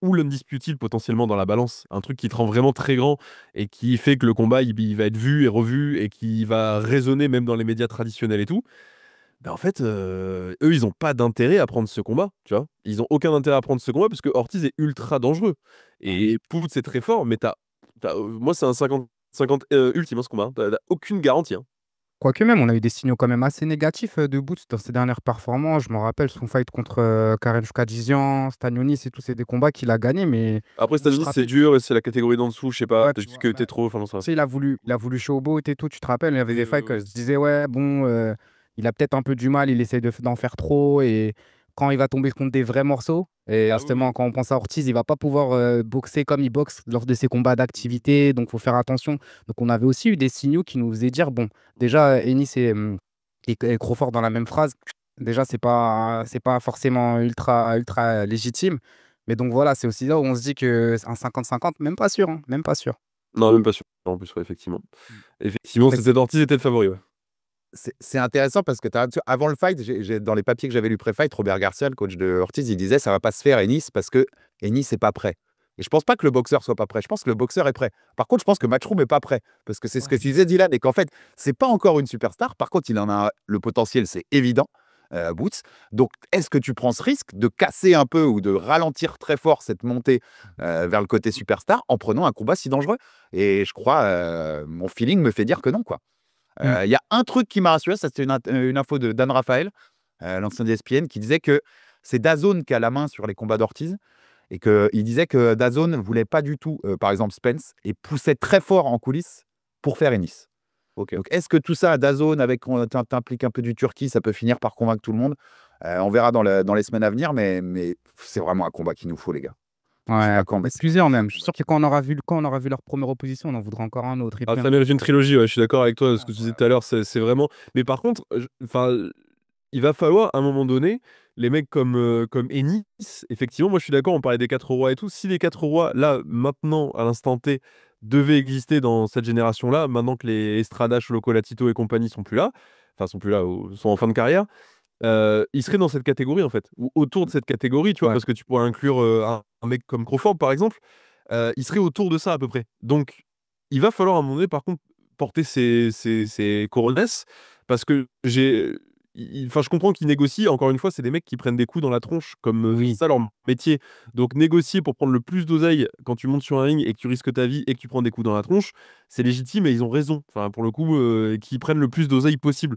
ou l'undisputed potentiellement dans la balance, un truc qui te rend vraiment très grand et qui fait que le combat il va être vu et revu et qui va résonner même dans les médias traditionnels et tout, en fait, eux, ils n'ont pas d'intérêt à prendre ce combat, tu vois. Ils n'ont aucun intérêt à prendre ce combat parce que Ortiz est ultra dangereux. Et Pout, c'est très fort, mais moi, c'est un 50-50 ultime, ce combat. T'as aucune garantie. Hein. Quoique même, on a eu des signaux quand même assez négatifs de Boots dans ses dernières performances. Je me rappelle son fight contre Karen Chukadjian, Stanionis et tout, c'est des combats qu'il a gagnés. Mais après, Stanionis, c'est dur et c'est la catégorie d'en dessous, je sais pas, peut-être que t'es trop. Tu sais, il a voulu showboat et tout, tu te rappelles, il y avait des fights que je disais, ouais, bon, il a peut-être un peu du mal, il essaie d'en faire trop. Et quand il va tomber contre des vrais morceaux. Et Ah oui, justement, quand on pense à Ortiz, il va pas pouvoir boxer comme il boxe lors de ses combats d'activité. Donc, il faut faire attention. Donc, on avait aussi eu des signaux qui nous faisaient dire, bon, déjà, Ennis et Crawford dans la même phrase. Déjà, c'est pas forcément ultra légitime. Mais donc voilà, c'est aussi là où on se dit que un 50-50, même pas sûr, hein, même pas sûr. Non, même pas sûr. En plus, ouais, effectivement. Effectivement, Mais c'était Ortiz était le favori, ouais. c'est intéressant parce que avant le fight, dans les papiers que j'avais lus pré-fight, Robert Garcia, le coach de Ortiz, il disait ça va pas se faire Ennis parce que Ennis n'est pas prêt. Et je pense pas que le boxeur soit pas prêt. Je pense que le boxeur est prêt. Par contre, je pense que Matchroom est pas prêt parce que c'est ce que tu disais Dylan et qu'en fait, c'est pas encore une superstar. Par contre, il en a le potentiel, c'est évident. Boots. Donc, est-ce que tu prends ce risque de casser un peu ou de ralentir très fort cette montée vers le côté superstar en prenant un combat si dangereux? Et je crois, mon feeling me fait dire que non, quoi. Mm. Il y a un truc qui m'a rassuré, ça c'était une info de Dan Raphaël, l'ancien d'ESPN, qui disait que c'est DAZN qui a la main sur les combats d'Ortiz et qu'il disait que DAZN ne voulait pas du tout, par exemple Spence, et poussait très fort en coulisses pour faire Ennis. Ok. Donc est-ce que tout ça à DAZN, avec t'impliques un peu du Turquie, ça peut finir par convaincre tout le monde? On verra dans les semaines à venir, mais c'est vraiment un combat qu'il nous faut, les gars. Je sais Ouais, pas quand, mais c'est plusieurs même. Je suis sûr que quand on aura vu leur première opposition, on en voudra encore un autre. Et Ah, puis, ça mérite une trilogie, ouais, je suis d'accord avec toi, ce ah, que tu disais voilà. tout à l'heure, c'est vraiment. Mais par contre, enfin, il va falloir, à un moment donné, les mecs comme Ennis, effectivement, moi je suis d'accord, on parlait des 4 rois et tout. Si les 4 rois, là, maintenant, à l'instant T, devaient exister dans cette génération-là, maintenant que les Estrada, Chocolatito et compagnie sont plus là, enfin, sont plus là, sont en fin de carrière, ils seraient dans cette catégorie, en fait, ou autour de cette catégorie, tu vois, Ouais. parce que tu pourrais inclure un mec comme Crawford, par exemple, il serait autour de ça à peu près. Donc, il va falloir à un moment donné, par contre, porter ses couronnes, parce que enfin, je comprends qu'ils négocient. Encore une fois, c'est des mecs qui prennent des coups dans la tronche, comme c'est Oui. ça leur métier. Donc, négocier pour prendre le plus d'oseille quand tu montes sur un ring et que tu risques ta vie et que tu prends des coups dans la tronche, c'est légitime et ils ont raison. Enfin, pour le coup, qu'ils prennent le plus d'oseille possible.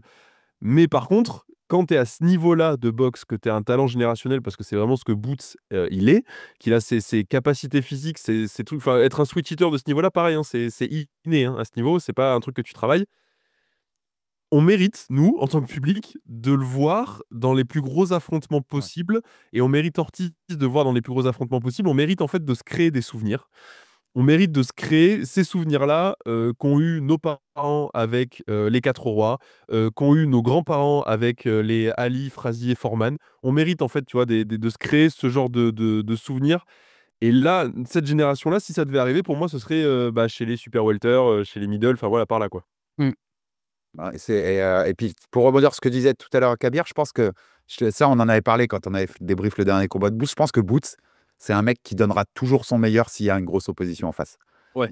Mais par contre, quand tu es à ce niveau-là de boxe, que tu es un talent générationnel, parce que c'est vraiment ce que Boots, il est, qu'il a ses capacités physiques, ses trucs, enfin, être un switch hitter de ce niveau-là, pareil, hein, c'est inné hein, à ce niveau, c'est pas un truc que tu travailles. On mérite, nous, en tant que public, de le voir dans les plus gros affrontements Ouais. possibles, et on mérite Ortiz de voir dans les plus gros affrontements possibles. On mérite en fait de se créer des souvenirs. On mérite de se créer ces souvenirs-là qu'ont eu nos parents avec les 4 rois, qu'ont eu nos grands-parents avec les Ali, Frazier, Foreman. On mérite en fait, tu vois, de se créer ce genre de souvenirs. Et là, cette génération-là, si ça devait arriver, pour moi, ce serait chez les super welter, chez les middle, enfin voilà, par là quoi. Mm. Ouais, et puis, pour rebondir sur ce que disait tout à l'heure Kabir, je pense que ça, on en avait parlé quand on avait débrief le dernier combat de Boots. Je pense que Boots, c'est un mec qui donnera toujours son meilleur s'il y a une grosse opposition en face. Ouais,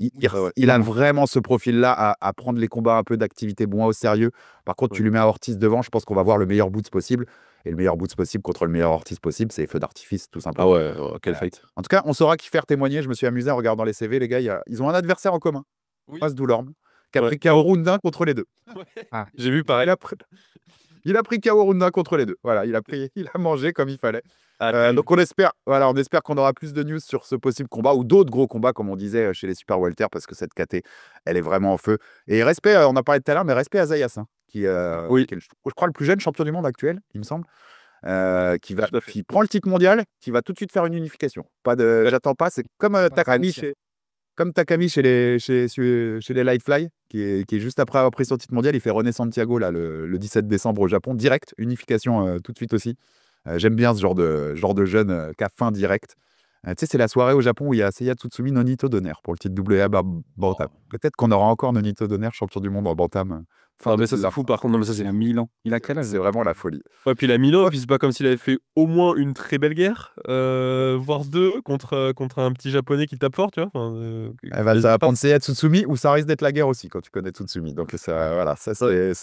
Il a vraiment ce profil-là à prendre les combats un peu d'activité moins au sérieux. Par contre, tu ouais. lui mets à Ortiz devant, je pense qu'on va voir le meilleur Boots possible. Et le meilleur Boots possible contre le meilleur Ortiz possible, c'est feu d'artifice, tout Ah simplement. ouais, quel fight. En tout cas, on saura qui faire témoigner. Je me suis amusé en regardant les CV, les gars. Ils ont un adversaire en commun, Oui. Paz Doulorme, qui a Ouais. pris KO round 1 contre les deux. Ah, J'ai vu pareil. Il a pris KO round 1 contre les deux. Voilà, il a mangé comme il fallait. Donc on espère qu'on aura plus de news sur ce possible combat ou d'autres gros combats, comme on disait chez les Super Welter, parce que cette KT, elle est vraiment en feu. Et respect, on a parlé tout à l'heure, mais respect à Zayas, hein, qui Oui. est, je crois, le plus jeune champion du monde actuel, il me semble, Tout à fait. qui prend le titre mondial, qui va tout de suite faire une unification. J'attends pas, c'est comme Takami panique. comme Takami chez les Lightfly, qui est juste après avoir pris son titre mondial, il fait René Santiago là, le 17 décembre au Japon, direct, unification tout de suite aussi. J'aime bien ce genre de jeune qui a fin direct. Tu sais, c'est la soirée au Japon où il y a Seiya Tsutsumi Nonito Donner pour le titre WA Bantam. Peut-être qu'on aura encore Nonito Donner, champion du monde en Bantam. Ah, mais ça, c'est fou par contre. Non, mais ça, Il a 1000 ans. Il a quel âge? C'est vraiment la folie. Ouais, puis la Milan, puis c'est pas comme s'il avait fait au moins une très belle guerre, voire deux, contre un petit japonais qui tape fort, tu vois. Enfin, Ça va prendre Seiya Tsutsumi ou ça risque d'être la guerre aussi quand tu connais Tsutsumi. Donc voilà, ça c'est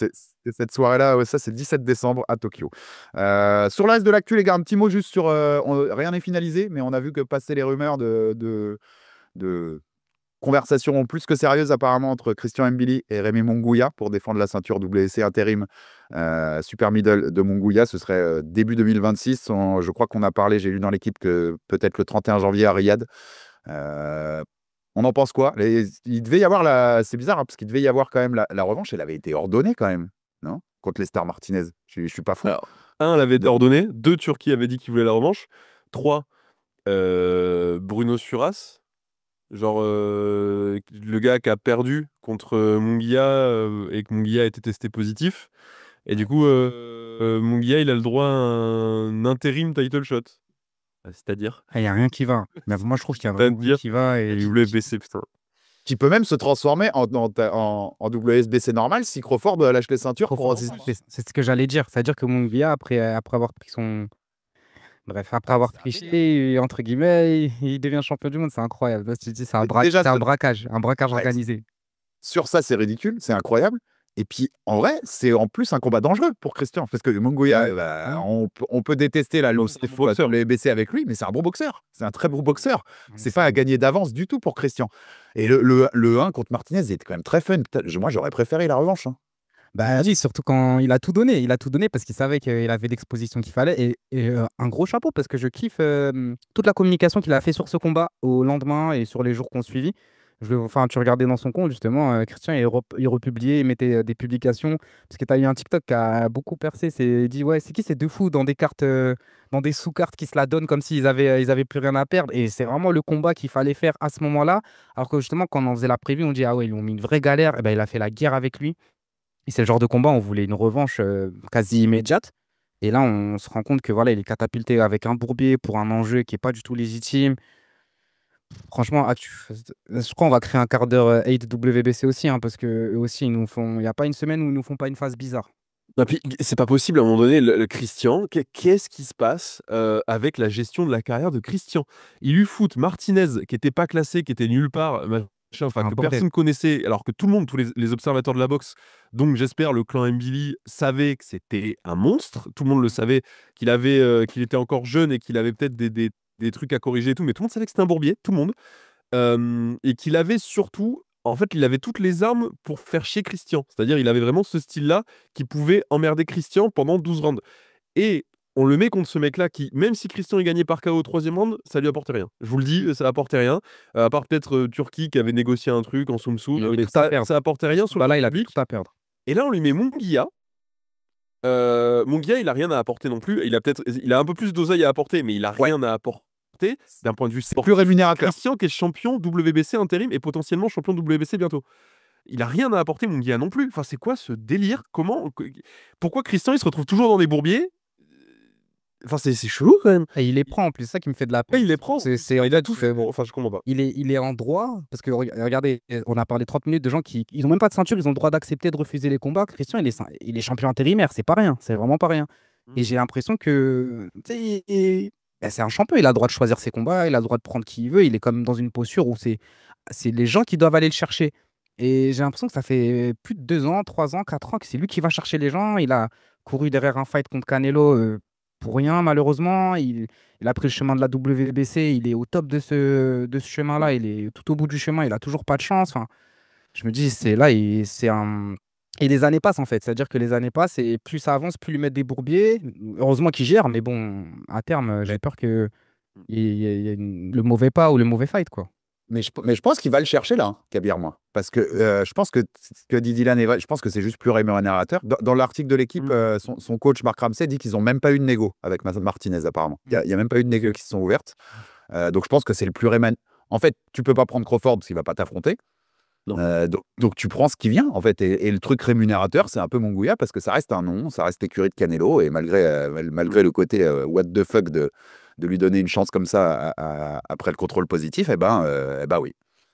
cette soirée-là, ouais, ça c'est 17 décembre à Tokyo. Sur le reste de l'actu, les gars, un petit mot juste sur rien n'est finalisé, mais on a vu que passaient les rumeurs de conversation plus que sérieuse apparemment entre Christian Mbili et Rémi Mongouya pour défendre la ceinture WC intérim super middle de Mongouya. Ce serait début 2026. Je crois qu'on a parlé, j'ai lu dans l'équipe que peut-être le 31 janvier à Riyad. On en pense quoi? Il devait y avoir c'est bizarre hein, parce qu'il devait y avoir quand même la revanche. Elle avait été ordonnée quand même, non? Contre les Stars Martinez. Je suis pas fou. Alors, 1 l'avait ordonné, 2 Turquie avait dit qu'il voulait la revanche, 3 Bruno Suras, genre le gars qui a perdu contre Munguia et que Munguia a été testé positif. Et du coup, Munguia, il a le droit à un intérim title shot. C'est-à-dire Il n'y a rien qui va. Mais moi, je trouve qu'il y a vraiment rien C'est-à-dire qui va. Et Et WBC, putain. Qui peut même se transformer en WSBC normal si Crawford lâche les ceintures pour. c'est ce que j'allais dire. C'est-à-dire que Munguia, après avoir pris son. Bref, après avoir triché, entre guillemets, il devient champion du monde. C'est incroyable. Là, tu te dis, c'est un Déjà, braquage Ouais. organisé. Sur ça, c'est ridicule, c'est incroyable. Et puis, en vrai, c'est en plus un combat dangereux pour Christian. Parce que Munguia, on peut détester la Non, c'est un bon boxeur. les BC avec lui, mais c'est un bon boxeur. C'est un très bon boxeur. C'est pas à gagner d'avance du tout pour Christian. Et le 1 contre Martinez, il était quand même très fun. Moi, j'aurais préféré la revanche. Hein. Bah oui, surtout quand il a tout donné. Il a tout donné parce qu'il savait qu'il avait l'exposition qu'il fallait. Et un gros chapeau parce que je kiffe toute la communication qu'il a fait sur ce combat au lendemain et sur les jours qu'on suivi. Enfin, tu regardais dans son compte, justement, Christian, il republiait, il mettait des publications. Parce que tu as eu un TikTok qui a beaucoup percé. Il dit, ouais, c'est qui ces deux fous dans des cartes, dans des sous-cartes qui se la donnent comme ils avaient plus rien à perdre. Et c'est vraiment le combat qu'il fallait faire à ce moment-là. Alors que justement, quand on faisait la prévue, on dit, ah ouais, ils lui ont mis une vraie galère. Et ben, il a fait la guerre avec lui. Et c'est le genre de combat, on voulait une revanche quasi immédiate. Et là, on se rend compte que voilà, il est catapulté avec un bourbier pour un enjeu qui n'est pas du tout légitime. Franchement, je crois qu'on va créer un quart d'heure 8 WBC aussi, hein, parce que eux aussi, il n'y a pas une semaine où ils nous font pas une phase bizarre. Et puis, c'est pas possible à un moment donné, le Christian, qu'est-ce qui se passe avec la gestion de la carrière de Christian? Il lui fout Martinez, qui était pas classé, qui était nulle part, enfin, que personne connaissait, alors que tout le monde, tous les observateurs de la boxe, donc j'espère le clan Mbili, savait que c'était un monstre. Tout le monde le savait, qu'il était encore jeune et qu'il avait peut-être des trucs à corriger et tout, mais tout le monde savait que c'était un bourbier, tout le monde. Et qu'il avait surtout, en fait, il avait toutes les armes pour faire chier Christian. C'est-à-dire, il avait vraiment ce style-là qui pouvait emmerder Christian pendant 12 rounds. Et on le met contre ce mec-là qui, même si Christian est gagné par KO au 3e round, ça lui apportait rien. Je vous le dis, ça apportait rien. À part peut-être Turki qui avait négocié un truc en Soum Soum. Mais ça apportait rien sur Là, le il a public. tout à perdre. Et là, on lui met Munguia. Munguia, il a rien à apporter non plus. Il a un peu plus d'oseille à apporter, mais il a rien à apporter d'un point de vue sportif. Plus rémunérateur. Christian qui est champion WBC intérim et potentiellement champion WBC bientôt. Il a rien à apporter Munguia non plus. Enfin, c'est quoi ce délire? Pourquoi Christian il se retrouve toujours dans des bourbiers? Enfin, c'est chelou quand même. Et il les prend en plus, c'est ça qui me fait de la peine. Il les prend. Il a tout fait. Bon, enfin, je comprends pas. Il est en droit, parce que regardez, on a parlé 30 minutes de gens qui ils ont même pas de ceinture, ils ont le droit d'accepter de refuser les combats. Christian, il est champion intérimaire, c'est pas rien, c'est vraiment pas rien. Et j'ai l'impression que ben, c'est un champion, il a le droit de choisir ses combats, il a le droit de prendre qui il veut, il est comme dans une posture où c'est les gens qui doivent aller le chercher. Et j'ai l'impression que ça fait plus de 2 ans, 3 ans, 4 ans que c'est lui qui va chercher les gens. Il a couru derrière un fight contre Canelo pour rien, malheureusement. Il a pris le chemin de la WBC, il est au top de ce chemin-là, il est tout au bout du chemin, il a toujours pas de chance. Enfin, je me dis, c'est là, c'est un. Et les années passent en fait, c'est-à-dire que les années passent et plus ça avance, plus lui mettre des bourbiers. Heureusement qu'il gère, mais bon, à terme, j'ai peur que il y ait le mauvais pas ou le mauvais fight, quoi. Mais je pense qu'il va le chercher là, hein, Kabir, moi. Parce que je pense que ce que dit Dylan, je pense que c'est juste plus rémunérateur. Dans l'article de l'équipe, son coach Marc Ramsey dit qu'ils n'ont même pas eu de négo avec Martinez, apparemment. Il n'y a même pas eu de négo qui se sont ouvertes. Donc je pense que c'est le plus rémunérateur. En fait, tu peux pas prendre Crawford parce qu'il va pas t'affronter. Donc tu prends ce qui vient, en fait. Et le truc rémunérateur, c'est un peu Munguia parce que ça reste un nom, ça reste l'écurie de Canelo. Et malgré le côté what the fuck de lui donner une chance comme ça après le contrôle positif, eh ben oui.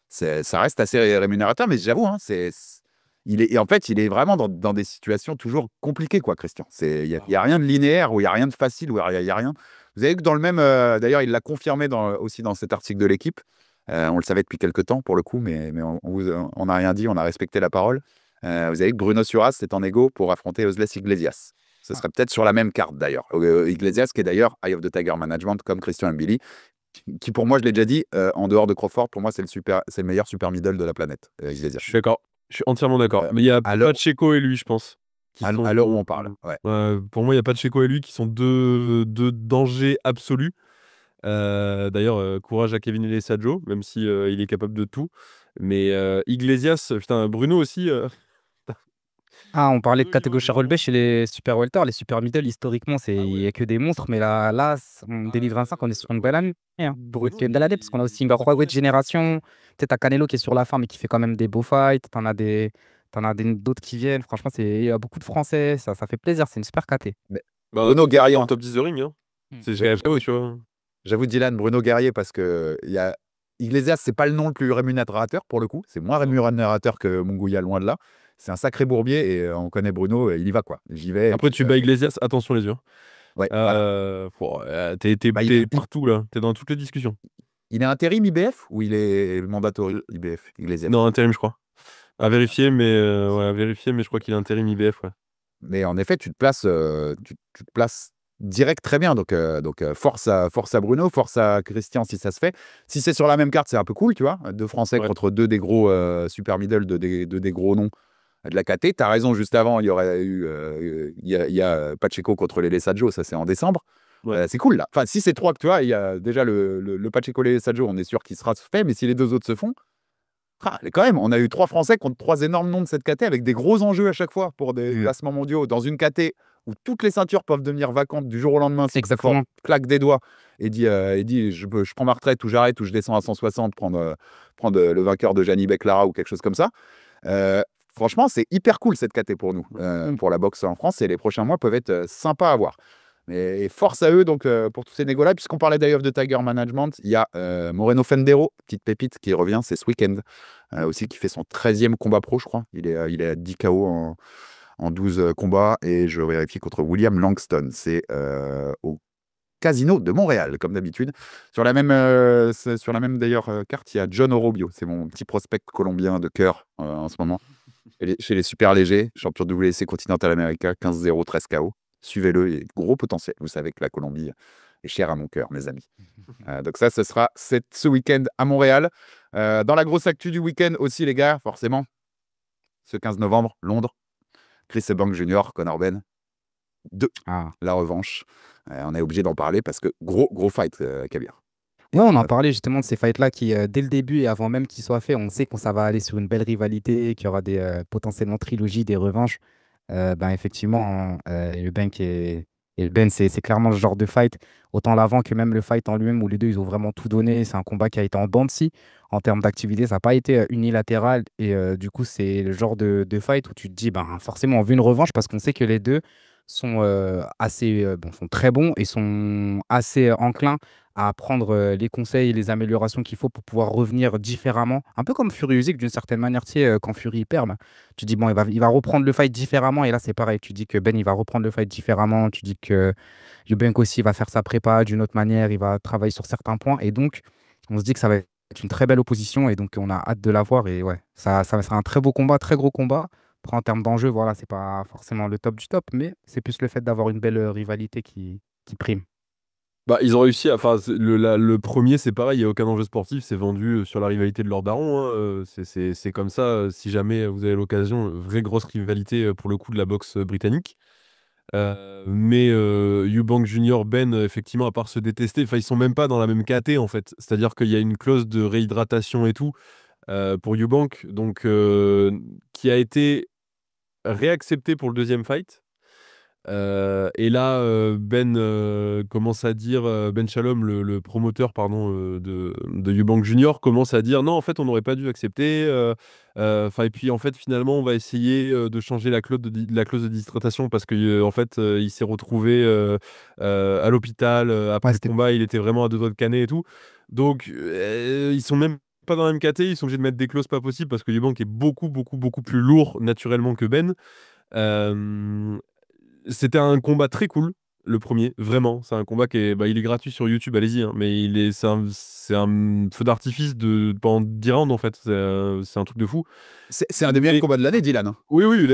Ça reste assez rémunérateur, mais j'avoue, hein, en fait, il est vraiment dans des situations toujours compliquées, quoi, Christian. Il n'y a rien de linéaire, où il n'y a rien de facile, où il n'y a rien. Vous avez vu que dans le même. D'ailleurs, il l'a confirmé aussi dans cet article de l'équipe. On le savait depuis quelques temps, pour le coup, mais on n'a rien dit, on a respecté la parole. Vous avez que Bruno Suras est en égo pour affronter Osles Iglesias. Ce serait peut-être sur la même carte, d'ailleurs. Iglesias, qui est d'ailleurs Eye of the Tiger Management, comme Christian Mbili, qui pour moi, je l'ai déjà dit, en dehors de Crawford, pour moi, c'est le meilleur super middle de la planète, Iglesias. Je suis d'accord. Je suis entièrement d'accord. Mais il y a Pacheco et lui, je pense. À l'heure où on parle. Ouais. Pour moi, il y a Pacheco et lui qui sont deux dangers absolus. D'ailleurs, courage à Kevin Lessadjo, même si il est capable de tout. Mais Iglesias, putain, Bruno aussi. Ah, on parlait de catégorie relevée chez les super welter, les super middle, historiquement, il n'y a que des monstres, mais là, on délivre un 5, on est sur une belle année, hein, pour une belle année, parce qu'on a aussi une Huawei génération. Tu sais, t'as Canelo qui est sur la fin, mais qui fait quand même des beaux fights. D'autres qui viennent. Franchement, il y a beaucoup de Français, ça fait plaisir, c'est une super KT. Mais Bah, Bruno Guerrier, dans le top 10 de ring, hein. C'est Oui, GFO, tu vois. j'avoue Dylan, Bruno Guerrier, parce que Iglesias, c'est pas le nom le plus rémunérateur pour le coup. C'est moins rémunérateur que Munguia, loin de là. C'est un sacré bourbier et on connaît Bruno, il y va quoi. J'y vais. Après, tu bats Iglesias, attention les yeux. Ouais, voilà. T'es Bah, il, partout là, t'es dans toutes les discussions. il est intérim IBF ou il est mandatory IBF, Iglesias? Non, intérim, je crois. À vérifier, mais je crois qu'il est intérim IBF, ouais. Mais en effet, tu te places direct très bien. Donc force à Bruno, force à Christian si ça se fait. Si c'est sur la même carte, c'est un peu cool, tu vois. Deux Français Ouais. contre deux des gros super middle, deux des gros noms de la KT. Tu as raison, juste avant, il y aurait eu il y a Pacheco contre les Lessadjo, ça c'est en décembre. Ouais. C'est cool là. Enfin, si c'est trois que tu vois, il y a déjà le Pacheco les Lessadjo, on est sûr qu'il sera fait, mais si les deux autres se font, quand même, on a eu trois Français contre trois énormes noms de cette KT avec des gros enjeux à chaque fois pour des classements mondiaux dans une KT où toutes les ceintures peuvent devenir vacantes du jour au lendemain. Si Exactement. claque des doigts et dit je prends ma retraite ou j'arrête ou je descends à 160, prendre le vainqueur de Gianni Beclara ou quelque chose comme ça. Franchement, c'est hyper cool cette KT pour nous, pour la boxe en France, et les prochains mois peuvent être sympas à voir. Et force à eux donc pour tous ces négos-là. Puisqu'on parlait d'ailleurs de Tiger Management, il y a Moreno Fendero, petite pépite qui revient, c'est ce week-end aussi, qui fait son 13e combat pro, je crois. Il est à 10 KO en 12 combats, et je vérifie contre William Langston. C'est au Casino de Montréal, comme d'habitude. Sur la même d'ailleurs carte, il y a John Orobio. C'est mon petit prospect colombien de cœur en ce moment. Chez les super légers, champion de WC Continental America, 15-0, 13 KO. Suivez-le, il y a gros potentiel. Vous savez que la Colombie est chère à mon cœur, mes amis. Donc ça, ce sera ce week-end à Montréal. Dans la grosse actu du week-end aussi, les gars, forcément, ce 15 novembre, Londres, Chris Eubank Jr., Conor Ben, 2, la revanche. On est obligé d'en parler parce que gros fight, Kabir. Ouais, on en parlait justement de ces fights-là qui, dès le début et avant même qu'ils soient faits, on sait qu'on ça va aller sur une belle rivalité, qu'il y aura des potentiellement trilogies, des revanches. Effectivement, et le Ben, c'est clairement le genre de fight, autant l'avant que même le fight en lui-même, où les deux, ils ont vraiment tout donné. C'est un combat qui a été en dents de scie en termes d'activité. Ça n'a pas été unilatéral. Et du coup, c'est le genre de fight où tu te dis, forcément, on veut une revanche parce qu'on sait que les deux sont sont très bons et sont assez enclins à prendre les conseils et les améliorations qu'il faut pour pouvoir revenir différemment. Un peu comme Fury Usyk d'une certaine manière, tu sais, quand Fury perd, tu dis, bon, il va reprendre le fight différemment. Et là, c'est pareil. Tu dis que Ben, il va reprendre le fight différemment. Tu dis que Eubank aussi va faire sa prépa d'une autre manière. Il va travailler sur certains points. Et donc, on se dit que ça va être une très belle opposition. Et donc, on a hâte de la voir. Et ouais, ça sera un très beau combat, très gros combat. Après, en termes d'enjeu, voilà, c'est pas forcément le top du top, mais c'est plus le fait d'avoir une belle rivalité qui prime. Bah, ils ont réussi à. Enfin, le premier, c'est pareil, il n'y a aucun enjeu sportif, c'est vendu sur la rivalité de leur daron, hein, c'est comme ça, si jamais vous avez l'occasion, vraie grosse rivalité pour le coup de la boxe britannique. Mais Eubank Junior, Ben, effectivement, à part se détester, ils sont même pas dans la même KT en fait. C'est-à-dire qu'il y a une clause de réhydratation et tout pour Eubank, donc qui a été réacceptée pour le deuxième fight. Et là, Ben commence à dire, Ben Shalom, le promoteur pardon, de Eubank Junior, commence à dire non, en fait, on n'aurait pas dû accepter. Et puis en fait, finalement, on va essayer de changer la clause de déshydratation parce que en fait, il s'est retrouvé à l'hôpital après Ouais, le combat, il était vraiment à deux doigts de caner et tout. Donc, ils sont même pas dans la même KT, ils sont obligés de mettre des clauses pas possibles parce que Eubank est beaucoup, beaucoup, beaucoup plus lourd naturellement que Ben. Euh, C'était un combat très cool, le premier, vraiment. C'est un combat il est gratuit sur YouTube, allez-y, hein, mais c'est un feu d'artifice pendant 10 rounds en fait. C'est un truc de fou. C'est un des meilleurs combats de l'année, Dylan. Oui, oui,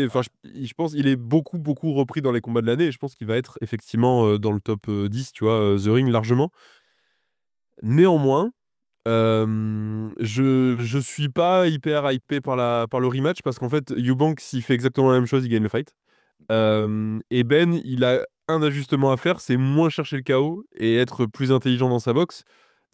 enfin, je pense qu'il est beaucoup, beaucoup repris dans les combats de l'année et je pense qu'il va être effectivement dans le top 10, tu vois, The Ring largement. Néanmoins, je suis pas hyper hypé par le rematch parce qu'en fait, Eubank, s'il fait exactement la même chose, il gagne le fight. Et Ben, il a un ajustement à faire, c'est moins chercher le KO et être plus intelligent dans sa boxe.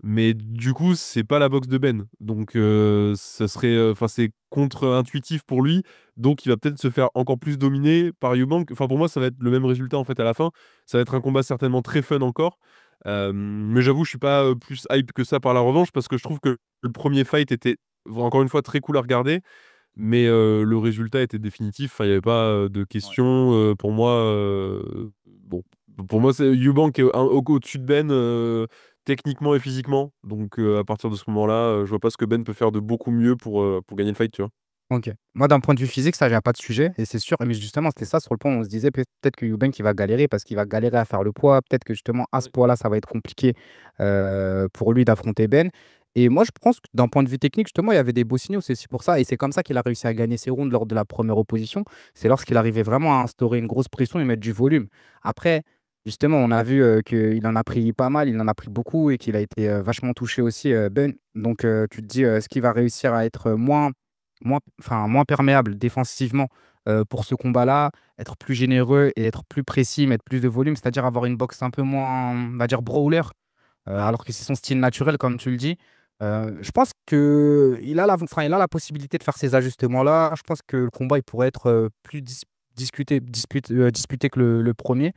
Mais du coup, c'est pas la boxe de Ben. Donc, ça serait, enfin, c'est contre-intuitif pour lui. Donc, il va peut-être se faire encore plus dominer par Eubank. Enfin, pour moi, ça va être le même résultat en fait à la fin. Ça va être un combat certainement très fun encore. Mais j'avoue, je suis pas plus hype que ça par la revanche parce que je trouve que le premier fight était encore une fois très cool à regarder. Mais le résultat était définitif. Enfin, il n'y avait pas de Ouais. questions. Pour moi, bon, pour moi, c'est Eubank est au-dessus de Ben techniquement et physiquement. Donc, à partir de ce moment-là, je vois pas ce que Ben peut faire de beaucoup mieux pour gagner le fight, tu vois. OK. Moi, d'un point de vue physique, ça, j'ai pas de sujet et c'est sûr. Mais justement, c'était ça sur le point où on se disait peut-être que Eubank, il va galérer parce qu'il va galérer à faire le poids. Peut-être que justement, à ce Ouais. poids-là, ça va être compliqué pour lui d'affronter Ben. Et moi, je pense que d'un point de vue technique, justement, il y avait des beaux signaux. C'est aussi pour ça. Et c'est comme ça qu'il a réussi à gagner ses rounds lors de la première opposition. C'est lorsqu'il arrivait vraiment à instaurer une grosse pression et mettre du volume. Après, justement, on a vu qu'il en a pris pas mal, il en a pris beaucoup et qu'il a été vachement touché aussi, Ben. Donc, tu te dis, est-ce qu'il va réussir à être moins perméable défensivement pour ce combat-là, être plus généreux et être plus précis, mettre plus de volume, c'est-à-dire avoir une boxe un peu moins, on va dire, brawler, alors que c'est son style naturel, comme tu le dis. Je pense qu'il a la possibilité de faire ces ajustements-là. Je pense que le combat il pourrait être plus disputé que le premier.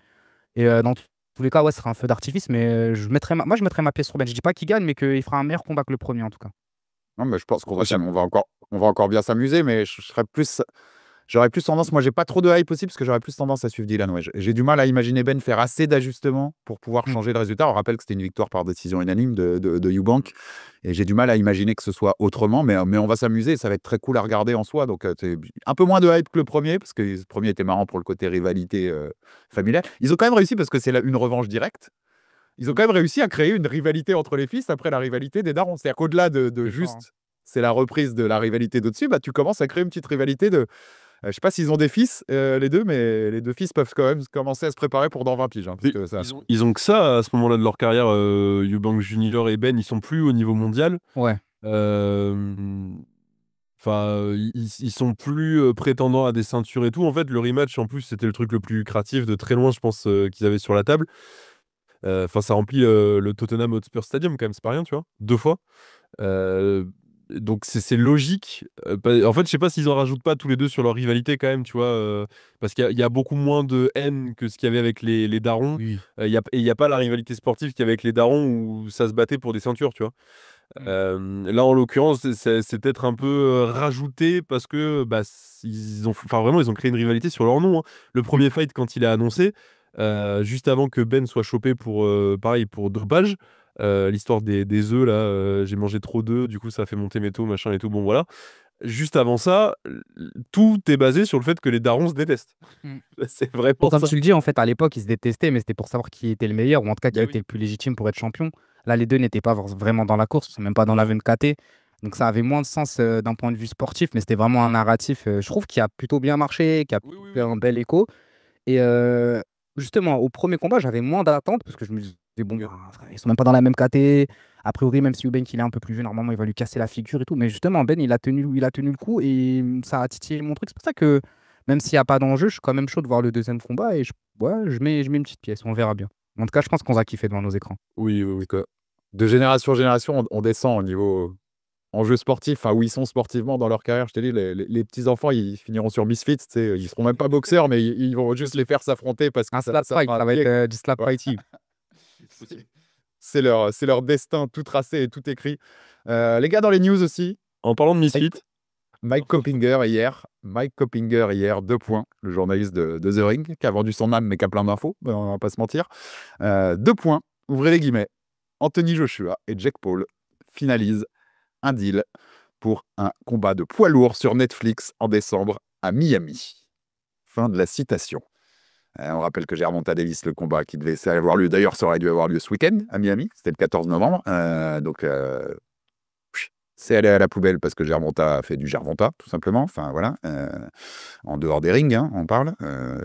Et dans tous les cas, ouais, ce sera un feu d'artifice, mais moi, je mettrais ma pièce sur Ben. Je dis pas qu'il gagne, mais qu'il fera un meilleur combat que le premier, en tout cas. Non, mais je pense qu'on va, Possible. on va encore bien s'amuser, mais j'aurais plus tendance. Moi, j'ai pas trop de hype aussi parce que j'aurais plus tendance à suivre Dylan. Ouais. J'ai du mal à imaginer Ben faire assez d'ajustements pour pouvoir Mm. changer le résultat. On rappelle que c'était une victoire par décision unanime de Eubank. Et j'ai du mal à imaginer que ce soit autrement, mais on va s'amuser. Ça va être très cool à regarder en soi. Donc, c'est un peu moins de hype que le premier parce que le premier était marrant pour le côté rivalité familiale. Ils ont quand même réussi parce que c'est une revanche directe. Ils ont quand même réussi à créer une rivalité entre les fils après la rivalité des darons. C'est-à-dire qu'au-delà de C'est fort, hein. juste, c'est la reprise de la rivalité d'au-dessus, bah, tu commences à créer une petite rivalité de. Je sais pas s'ils ont des fils, les deux, mais les deux fils peuvent quand même commencer à se préparer pour dans 20 piges. Hein, parce que ça. Ils ont que ça à ce moment-là de leur carrière. Eubank Junior et Ben, ils sont plus au niveau mondial. Ouais. Euh, Enfin, ils sont plus prétendants à des ceintures et tout. En fait, le rematch, en plus, c'était le truc le plus lucratif de très loin, je pense, qu'ils avaient sur la table. Enfin, ça remplit le Tottenham Hotspur Stadium, quand même, c'est pas rien, tu vois, 2 fois. Euh, donc, c'est logique. En fait, je sais pas s'ils en rajoutent pas tous les deux sur leur rivalité, quand même, tu vois, parce qu'il y a beaucoup moins de haine que ce qu'il y avait avec les darons. Oui. Il y a pas la rivalité sportive qu'il y avait avec les darons où ça se battait pour des ceintures, tu vois. Mm. Là, en l'occurrence, c'est peut-être un peu rajouté parce que bah, enfin, vraiment, ils ont créé une rivalité sur leur nom, hein. Le premier fight, quand il est annoncé, juste avant que Ben soit chopé pour, pareil, pour dopage, l'histoire des œufs, là, j'ai mangé trop d'œufs, du coup, ça a fait monter mes taux, machin et tout, bon, voilà. Juste avant ça, tout est basé sur le fait que les darons se détestent. Mm. C'est Et vraiment comme ça. tu le dis, en fait, à l'époque, ils se détestaient, mais c'était pour savoir qui était le meilleur, ou en tout cas qui Bah était oui. le plus légitime pour être champion. Là, les deux n'étaient pas vraiment dans la course, même pas dans la même KT. Donc ça avait moins de sens d'un point de vue sportif, mais c'était vraiment un narratif, je trouve, qui a plutôt bien marché, qui a Oui, oui, fait oui. un bel écho. Et justement, au premier combat, j'avais moins d'attentes parce que je me disais, bon, ben, ils sont même pas dans la même KT. A priori, même si Eubank il est un peu plus vieux, normalement, il va lui casser la figure et tout. Mais justement, Ben, il a tenu le coup et ça a titillé mon truc. C'est pour ça que, même s'il n'y a pas d'enjeu, je suis quand même chaud de voir le deuxième combat et ouais, je mets une petite pièce, on verra bien. En tout cas, je pense qu'on va kiffer devant nos écrans. Oui, oui, oui. Que de génération en génération, on descend au niveau enjeux sportifs, enfin, où ils sont sportivement dans leur carrière. Je t'ai dit, les petits-enfants, ils finiront sur Misfits. Tu sais, ils seront même pas boxeurs, mais ils vont juste les faire s'affronter parce que Un ça, slap ça fight, fera ça un va être pied. du slap Ouais. fighting. C'est leur destin tout tracé et tout écrit. Les gars, dans les news aussi, En parlant de Mike, Misfit, Mike Coppinger hier, 2 points, le journaliste de The Ring, qui a vendu son âme mais qui a plein d'infos, on va pas se mentir. 2 points, ouvrez les guillemets. Anthony Joshua et Jake Paul finalisent un deal pour un combat de poids lourd sur Netflix en décembre à Miami. Fin de la citation. On rappelle que Gervonta Davis, le combat qui devait avoir lieu, d'ailleurs, ça aurait dû avoir lieu ce week-end à Miami, c'était le 14 novembre. Donc, c'est allé à la poubelle parce que Gervonta a fait du Gervonta, tout simplement. Enfin, voilà. En dehors des rings, hein, on parle.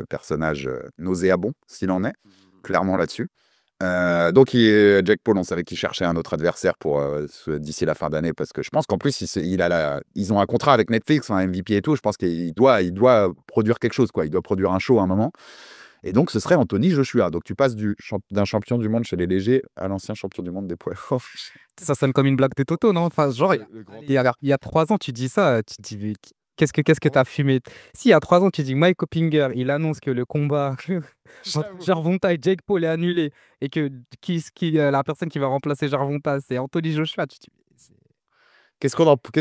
Personnage nauséabond, s'il en est, clairement là-dessus. Donc, Jack Paul, on savait qu'il cherchait un autre adversaire pour d'ici la fin d'année parce que je pense qu'en plus, ils ont un contrat avec Netflix, un MVP et tout. Je pense qu'il doit produire quelque chose, quoi. Il doit produire un show à un moment. Et donc, ce serait Anthony Joshua. Donc, tu passes d'un champion du monde chez les légers à l'ancien champion du monde des poids lourds. Ça sonne comme une blague de Toto, non? Enfin, genre, Le grand il y a 3 ans, tu dis ça, tu te dis, mais qu'est-ce que t'as fumé? Si, il y a 3 ans, tu dis Mike Hoppinger, il annonce que le combat entre Gervonta et Jake Paul est annulé et que la personne qui va remplacer Gervonta, c'est Anthony Joshua. Tu te dis,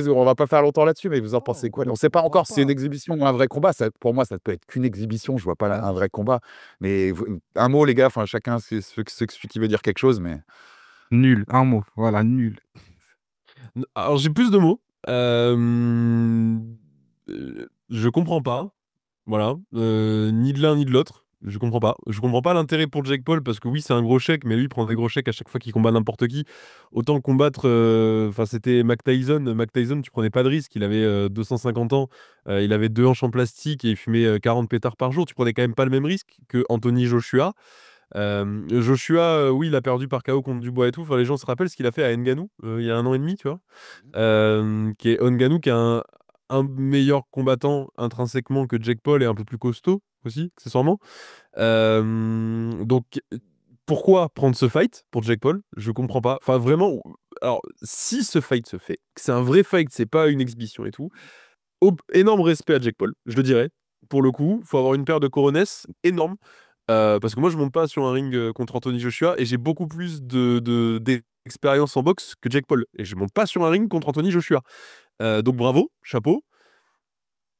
On va pas faire longtemps là-dessus, mais vous en non, pensez quoi? je On sait pas comprends encore si c'est une pas. exhibition ou un vrai combat. Pour moi, ça peut être qu'une exhibition. Je vois pas Bah, un vrai combat. Mais un mot, les gars. Enfin, chacun, c'est ce qui veut dire quelque chose. Mais nul, un mot, voilà, nul. Alors, j'ai plus de mots. Je comprends pas. Voilà. Ni de l'un ni de l'autre. Je comprends pas. Je comprends pas l'intérêt pour Jake Paul parce que oui, c'est un gros chèque, mais lui, il prend des gros chèques à chaque fois qu'il combat n'importe qui. Autant combattre. Enfin, c'était Mac Tyson. Mac Tyson, tu prenais pas de risque. Il avait 250 ans. Il avait 2 hanches en plastique et il fumait 40 pétards par jour. Tu prenais quand même pas le même risque que Anthony Joshua. Joshua, oui, il a perdu par KO contre Dubois et tout. Enfin, les gens se rappellent ce qu'il a fait à Ngannou il y a 1 an et demi, tu vois. Ngannou, qui est un meilleur combattant intrinsèquement que Jake Paul et un peu plus costaud aussi, accessoirement. Donc, pourquoi prendre ce fight pour Jake Paul? Je comprends pas. Enfin, vraiment. Alors, si ce fight se fait, que c'est un vrai fight, c'est pas une exhibition et tout, énorme respect à Jake Paul, je le dirais. Pour le coup, faut avoir une paire de coronesses énorme. Parce que moi, je monte pas sur un ring contre Anthony Joshua et j'ai beaucoup plus d'expérience en boxe que Jake Paul. Et je monte pas sur un ring contre Anthony Joshua. Donc bravo, chapeau.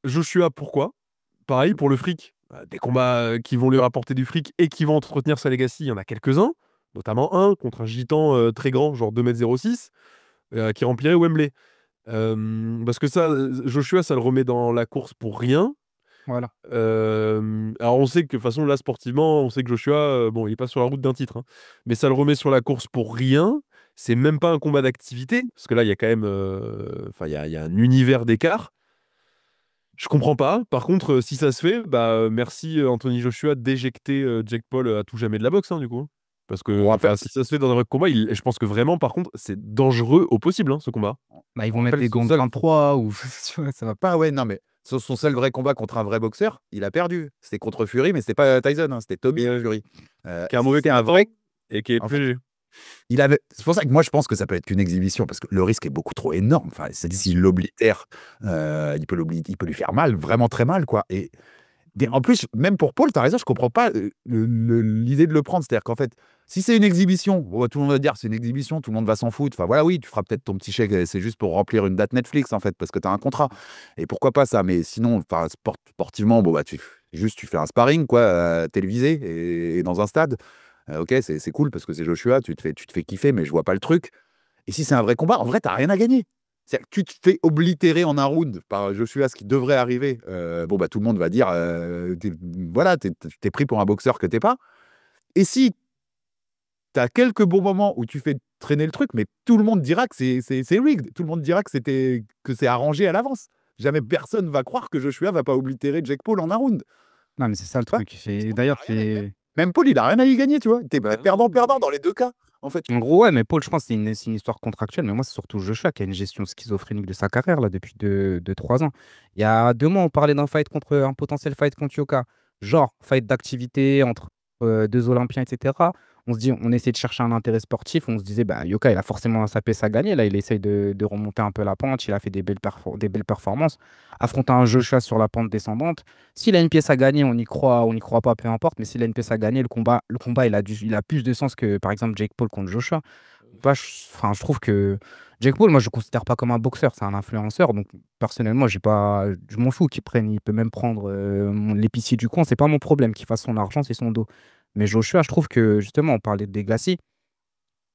Joshua, pourquoi? Pareil, pour le fric. Des combats qui vont lui rapporter du fric et qui vont entretenir sa legacy, il y en a quelques-uns. Notamment un contre un gitan très grand, genre 2,06 m, qui remplirait Wembley. Parce que ça, Joshua, ça le remet dans la course pour rien. Voilà. Alors on sait que de toute façon là sportivement, on sait que Joshua, bon, il est pas sur la route d'un titre, hein, mais ça le remet sur la course pour rien. C'est même pas un combat d'activité, parce que là il y a quand même, enfin il y a un univers d'écart. Je comprends pas. Par contre, si ça se fait, bah merci Anthony Joshua d'éjecter Jake Paul à tout jamais de la boxe, hein, du coup. Parce que bon, enfin, si ça se fait dans un vrai combat, je pense que vraiment, par contre, c'est dangereux au possible, hein, ce combat. Bah, ils on vont mettre rappelle des son gants de seul 23 ou tu vois, ça va pas. pas. Ouais, non, mais son seul vrai combat contre un vrai boxeur, il a perdu. C'était contre Fury, mais c'était pas Tyson. Hein, c'était Tommy Fury. Qui est un Si mauvais c'était un vrai. et qui est En fait, plus léger. c'est pour ça que moi je pense que ça peut être qu'une exhibition parce que le risque est beaucoup trop énorme. Enfin, s'il l'oblitère, il peut lui faire mal, vraiment très mal, quoi. Et en plus, même pour Paul, tu as raison, je comprends pas l'idée de le prendre. C'est-à-dire qu'en fait, si c'est une exhibition, bon, tout le monde va dire c'est une exhibition, tout le monde va s'en foutre. Enfin voilà, oui, tu feras peut-être ton petit chèque, c'est juste pour remplir une date Netflix en fait, parce que tu as un contrat. Et pourquoi pas ça? Mais sinon, enfin, sportivement, bon bah tu fais un sparring quoi, télévisé et dans un stade. Ok, c'est cool parce que c'est Joshua, tu te fais kiffer, mais je vois pas le truc. Et si c'est un vrai combat, en vrai, t'as rien à gagner. C'est-à-dire que tu te fais oblitérer en un round par Joshua, ce qui devrait arriver. Bon, bah, tout le monde va dire voilà, t'es pris pour un boxeur que t'es pas. Et si t'as quelques bons moments où tu fais traîner le truc, mais tout le monde dira que c'est rigged. Tout le monde dira que c'est arrangé à l'avance. Jamais personne va croire que Joshua va pas oblitérer Jake Paul en un round. Non, mais c'est ça le Tu vois. truc. Sinon, D'ailleurs, t'as rien à y gagner. Même Paul, il a rien à y gagner, tu vois. T'es perdant-perdant dans les deux cas, en fait. en gros, ouais, mais Paul, je pense que c'est une histoire contractuelle. Mais moi, c'est surtout Joshua qui a une gestion schizophrénique de sa carrière là, depuis 3 ans. Il y a 2 mois, on parlait d'un fight contre un potentiel fight contre Yoka. Genre, fight d'activité entre 2 Olympiens, etc. On se dit, on essaie de chercher un intérêt sportif. On se disait, bah, Yoka, il a forcément sa pièce à gagner. Là, il essaye de remonter un peu la pente. Il a fait des belles performances. Affronter un Joshua sur la pente descendante. S'il a une pièce à gagner, on n'y croit pas, peu importe. Mais s'il a une pièce à gagner, le combat il a plus de sens que, par exemple, Jake Paul contre Joshua. Bah, je trouve que Jake Paul, moi, je ne le considère pas comme un boxeur. C'est un influenceur. Donc, personnellement, je m'en fous il peut même prendre l'épicier du coin. C'est pas mon problème qu'il fasse son argent, c'est son dos. Mais Joshua, je trouve que, justement, on parlait de Legacy.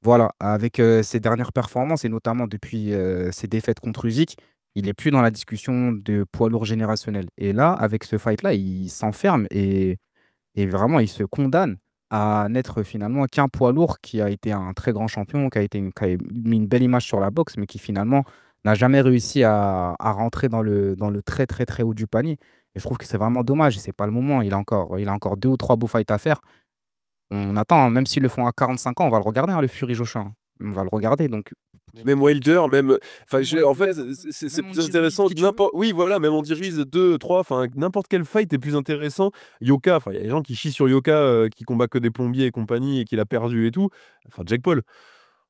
Voilà, avec ses dernières performances et notamment depuis ses défaites contre Usyk, il n'est plus dans la discussion de poids lourd générationnel. Et là, avec ce fight-là, il s'enferme et vraiment, il se condamne à n'être finalement qu'un poids lourd qui a été un très grand champion, qui a mis une belle image sur la boxe, mais qui finalement n'a jamais réussi à rentrer dans le très très très haut du panier. Et je trouve que c'est vraiment dommage. Et c'est pas le moment. Il a encore 2 ou 3 beaux fights à faire. On attend, hein, même s'ils le font à 45 ans, on va le regarder, hein, le Fury Joshua. Hein. On va le regarder. Donc, Même Wilder, même. Enfin, Même en fait, Wilder, c'est même plus Andy Ruiz, intéressant. qui tu veux. Oui, voilà, même Andy Ruiz 2, 3, enfin, n'importe quel fight est plus intéressant. Yoka, enfin, il y a des gens qui chient sur Yoka, qui combat que des plombiers et compagnie et qu'il a perdu et tout. Enfin, Jake Paul.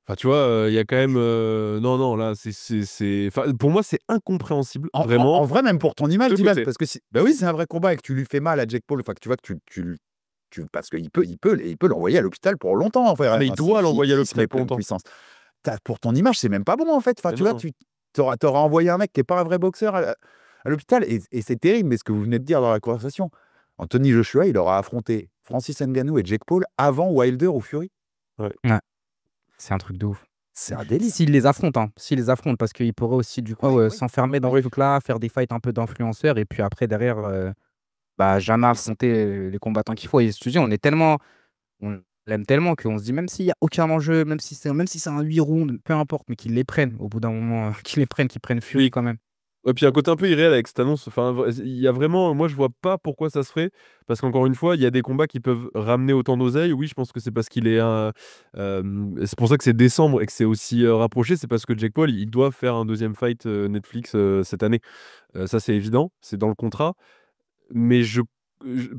Enfin, tu vois, il y a quand même. Non, non, là, Enfin, pour moi, c'est incompréhensible, En vraiment. vrai, même pour ton image, De Dylan, côté. parce que bah oui, c'est un vrai combat et que tu lui fais mal à Jake Paul, enfin que tu vois que parce qu'il peut l'envoyer à l'hôpital pour longtemps, en vrai. Mais il doit l'envoyer à Il se l'hôpital met pour pleine longtemps. puissance. Pour ton image, c'est même pas bon, en fait. Enfin, Mais tu vois, non. t'auras envoyé un mec qui est pas un vrai boxeur à l'hôpital et c'est terrible, mais ce que vous venez de dire dans la conversation, Anthony Joshua, il aura affronté Francis Ngannou et Jake Paul avant Wilder ou Fury. Ouais. Ouais, c'est un truc de ouf. C'est un délire. S'il les affronte, hein, s'il les affronte, parce qu'il pourrait aussi, du coup, Oui. s'enfermer dans ce truc-là, faire des fights un peu d'influenceurs, et puis après, derrière, bah, jamais affronter les combattants qu'il faut. Et je te dis, on l'aime tellement qu'on se dit, même s'il n'y a aucun enjeu, même si c'est un 8 rounds, peu importe, mais qu'ils les prennent au bout d'un moment, qu'ils prennent Fury Oui. quand même. Ouais, puis il y a un côté un peu irréel avec cette annonce. Enfin, il y a vraiment, moi je vois pas pourquoi ça se ferait. Parce qu'encore une fois, il y a des combats qui peuvent ramener autant d'oseille. Oui, je pense que c'est parce qu'il est c'est pour ça que c'est décembre et que c'est aussi rapproché. C'est parce que Jake Paul, il doit faire un deuxième fight Netflix cette année. Ça, c'est évident, c'est dans le contrat. Mais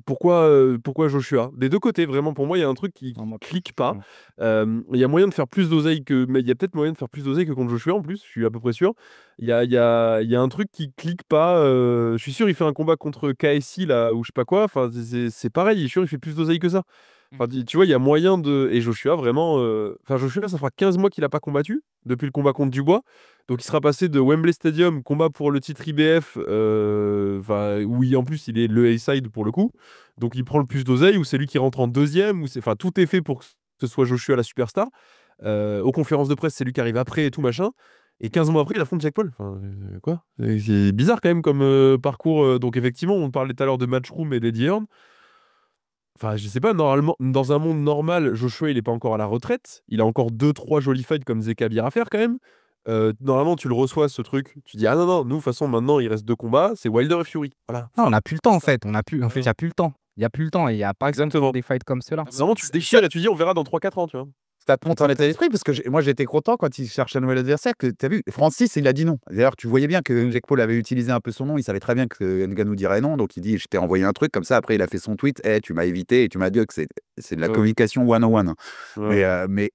pourquoi Joshua? Des deux côtés, vraiment, pour moi, il y a un truc qui Non, moi, clique je- pas. Il y a moyen de faire plus d'oseille mais il y a peut-être moyen de faire plus d'oseille que contre Joshua en plus, je suis à peu près sûr. Il y a un truc qui clique pas. Je suis sûr, il fait un combat contre KSI là, ou je sais pas quoi. Enfin, c'est pareil, je suis sûr, il fait plus d'oseille que ça. Enfin, tu vois, il y a moyen de. Et Joshua, vraiment. Enfin, Joshua, ça fera 15 mois qu'il a pas combattu depuis le combat contre Dubois. Donc il sera passé de Wembley Stadium, combat pour le titre IBF, où en plus il est le A-side pour le coup. Donc il prend le plus d'oseille, ou c'est lui qui rentre en deuxième, enfin tout est fait pour que ce soit Joshua la superstar. Aux conférences de presse, c'est lui qui arrive après et tout machin. Et 15 mois après, il affronte Jack Paul. Enfin, quoi? C'est bizarre quand même comme parcours. Donc effectivement, on parlait tout à l'heure de Matchroom et d'Eddie Hearn. Enfin, je sais pas, normalement, dans un monde normal, Joshua, il est pas encore à la retraite. Il a encore 2-3 jolis fights comme Zekabir à faire quand même. Normalement, tu le reçois, ce truc. Tu dis, ah non, non, nous, de toute façon, maintenant, il reste 2 combats. C'est Wilder et Fury. Voilà. Non, on n'a plus le temps, en fait. En fait, il n'y a plus le temps. Il n'y a plus le temps et il n'y a pas Exactement. des fights comme ceux-là. Vraiment, tu te déchires et tu dis, on verra dans 3-4 ans, tu vois. Ça te montre en état d'esprit parce que moi j'étais content quand il cherchait un nouvel adversaire. Que tu as vu, Francis, il a dit non. D'ailleurs, tu voyais bien que Jake Paul avait utilisé un peu son nom. Il savait très bien que Ngannou dirait non. Donc il dit, je t'ai envoyé un truc comme ça. Après, il a fait son tweet. Tu m'as évité et tu m'as dit que c'est de la Ouais. communication one-on-one. Ouais. Mais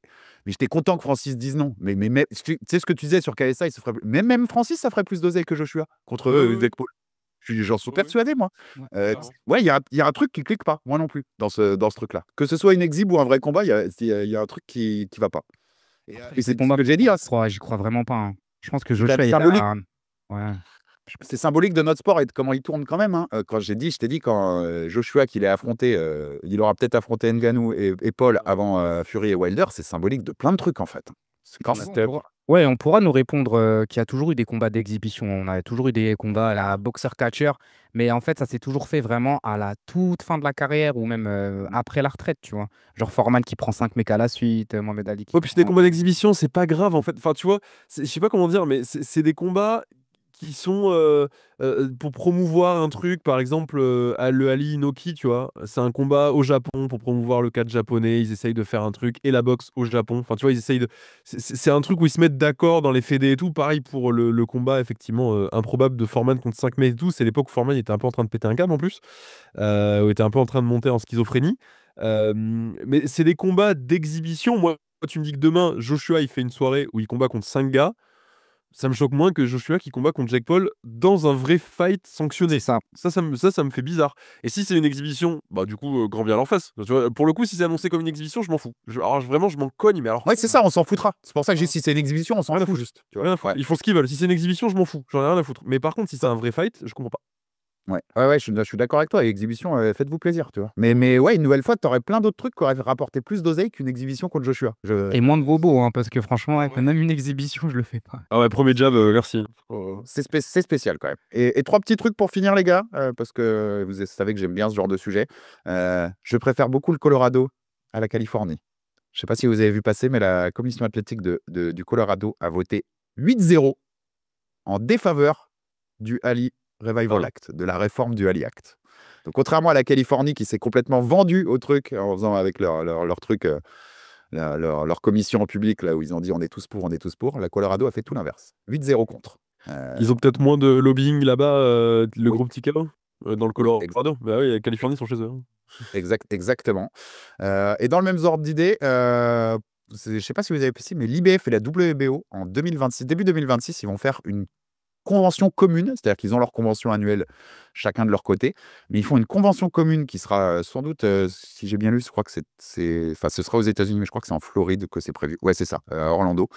j'étais content que Francis dise non. Mais tu sais ce que tu disais sur KSI, ça ferait, même Francis, ça ferait plus d'oseille que Joshua contre Ouais. Jake Paul. J'en suis Ouais. persuadé, moi. Ouais. Ouais, il y a un truc qui clique pas, moi non plus, dans ce truc-là. Que ce soit une exhibe ou un vrai combat, il y a un truc qui va pas. Et Après, c'est ces ce combats, que j'ai dit, hein, j'y crois vraiment pas, hein. Je pense que c'est Joshua, il symbolique. a... Ouais. C'est symbolique de notre sport et de comment il tourne quand même, hein. Quand je t'ai dit, quand Joshua qu'il est affronté, il aura peut-être affronté Ngannou et Paul avant Fury et Wilder, c'est symbolique de plein de trucs en fait. C'est quand même. Ouais, on pourra nous répondre qu'il y a toujours eu des combats d'exhibition. On a toujours eu des combats à la boxer-catcher. Mais en fait, ça s'est toujours fait vraiment à la toute fin de la carrière ou même après la retraite, tu vois. Genre Foreman qui prend 5 mecs à la suite, Mohamed Ali qui Ouais, puis c'est des prend... combats d'exhibition, c'est pas grave en fait. Enfin, tu vois, je sais pas comment dire, mais c'est des combats qui sont pour promouvoir un truc, par exemple, le Ali Inoki, tu vois. C'est un combat au Japon pour promouvoir le catch japonais. Ils essayent de faire un truc et la boxe au Japon. Enfin, tu vois, ils essayent de. C'est un truc où ils se mettent d'accord dans les fédés et tout. Pareil pour le combat, effectivement, improbable de Foreman contre 5 mecs et tout. C'est l'époque où Foreman était un peu en train de péter un câble en plus, où il était un peu en train de monter en schizophrénie. Mais c'est des combats d'exhibition. Moi, tu me dis que demain, Joshua, il fait une soirée où il combat contre 5 gars. Ça me choque moins que Joshua qui combat contre Jake Paul dans un vrai fight sanctionné. C'est ça. Ça me fait bizarre. Et si c'est une exhibition, bah du coup, grand bien leur face. Tu vois, pour le coup, si c'est annoncé comme une exhibition, je m'en fous. Alors vraiment, je m'en cogne, mais alors. Ouais, c'est ça, on s'en foutra. C'est pour ça que j'ai dit, si c'est une exhibition, on s'en Rien à fout foutre. juste. Tu Rien vois. à foutre. Ouais. Ils font ce qu'ils veulent. Si c'est une exhibition, je m'en fous. J'en ai rien à foutre. Mais par contre, si c'est un vrai fight, je comprends pas. Ouais, je suis d'accord avec toi. Exhibition, faites-vous plaisir, tu vois. Mais ouais, une nouvelle fois, tu aurais plein d'autres trucs qui auraient rapporté plus d'oseille qu'une exhibition contre Joshua. Et moins de bobos, hein, parce que franchement, ouais, même une exhibition, je le fais pas. Ah ouais, premier jab, merci. C'est spécial quand même. Et trois petits trucs pour finir, les gars, parce que vous savez que j'aime bien ce genre de sujet. Je préfère beaucoup le Colorado à la Californie. Je ne sais pas si vous avez vu passer, mais la commission athlétique du Colorado a voté 8-0 en défaveur du Ali Revival Act, de la réforme du Ali Act. Donc, contrairement à la Californie qui s'est complètement vendue au truc en faisant avec leur truc leur commission en public, là où ils ont dit on est tous pour, on est tous pour. La Colorado a fait tout l'inverse. 8-0 contre. Ils ont peut-être moins de lobbying là-bas, le Oui, groupe TKO, dans le oui, Colorado. Bah oui, la Californie sont chez eux. exactement. Et dans le même ordre d'idée, je ne sais pas si vous avez possible, mais l'IBF et la WBO en 2026, début 2026, ils vont faire une convention commune, c'est-à-dire qu'ils ont leur convention annuelle chacun de leur côté, mais ils font une convention commune qui sera sans doute, si j'ai bien lu, je crois que enfin, ce sera aux États-Unis, mais je crois que c'est en Floride que c'est prévu. Ouais, c'est ça, à Orlando,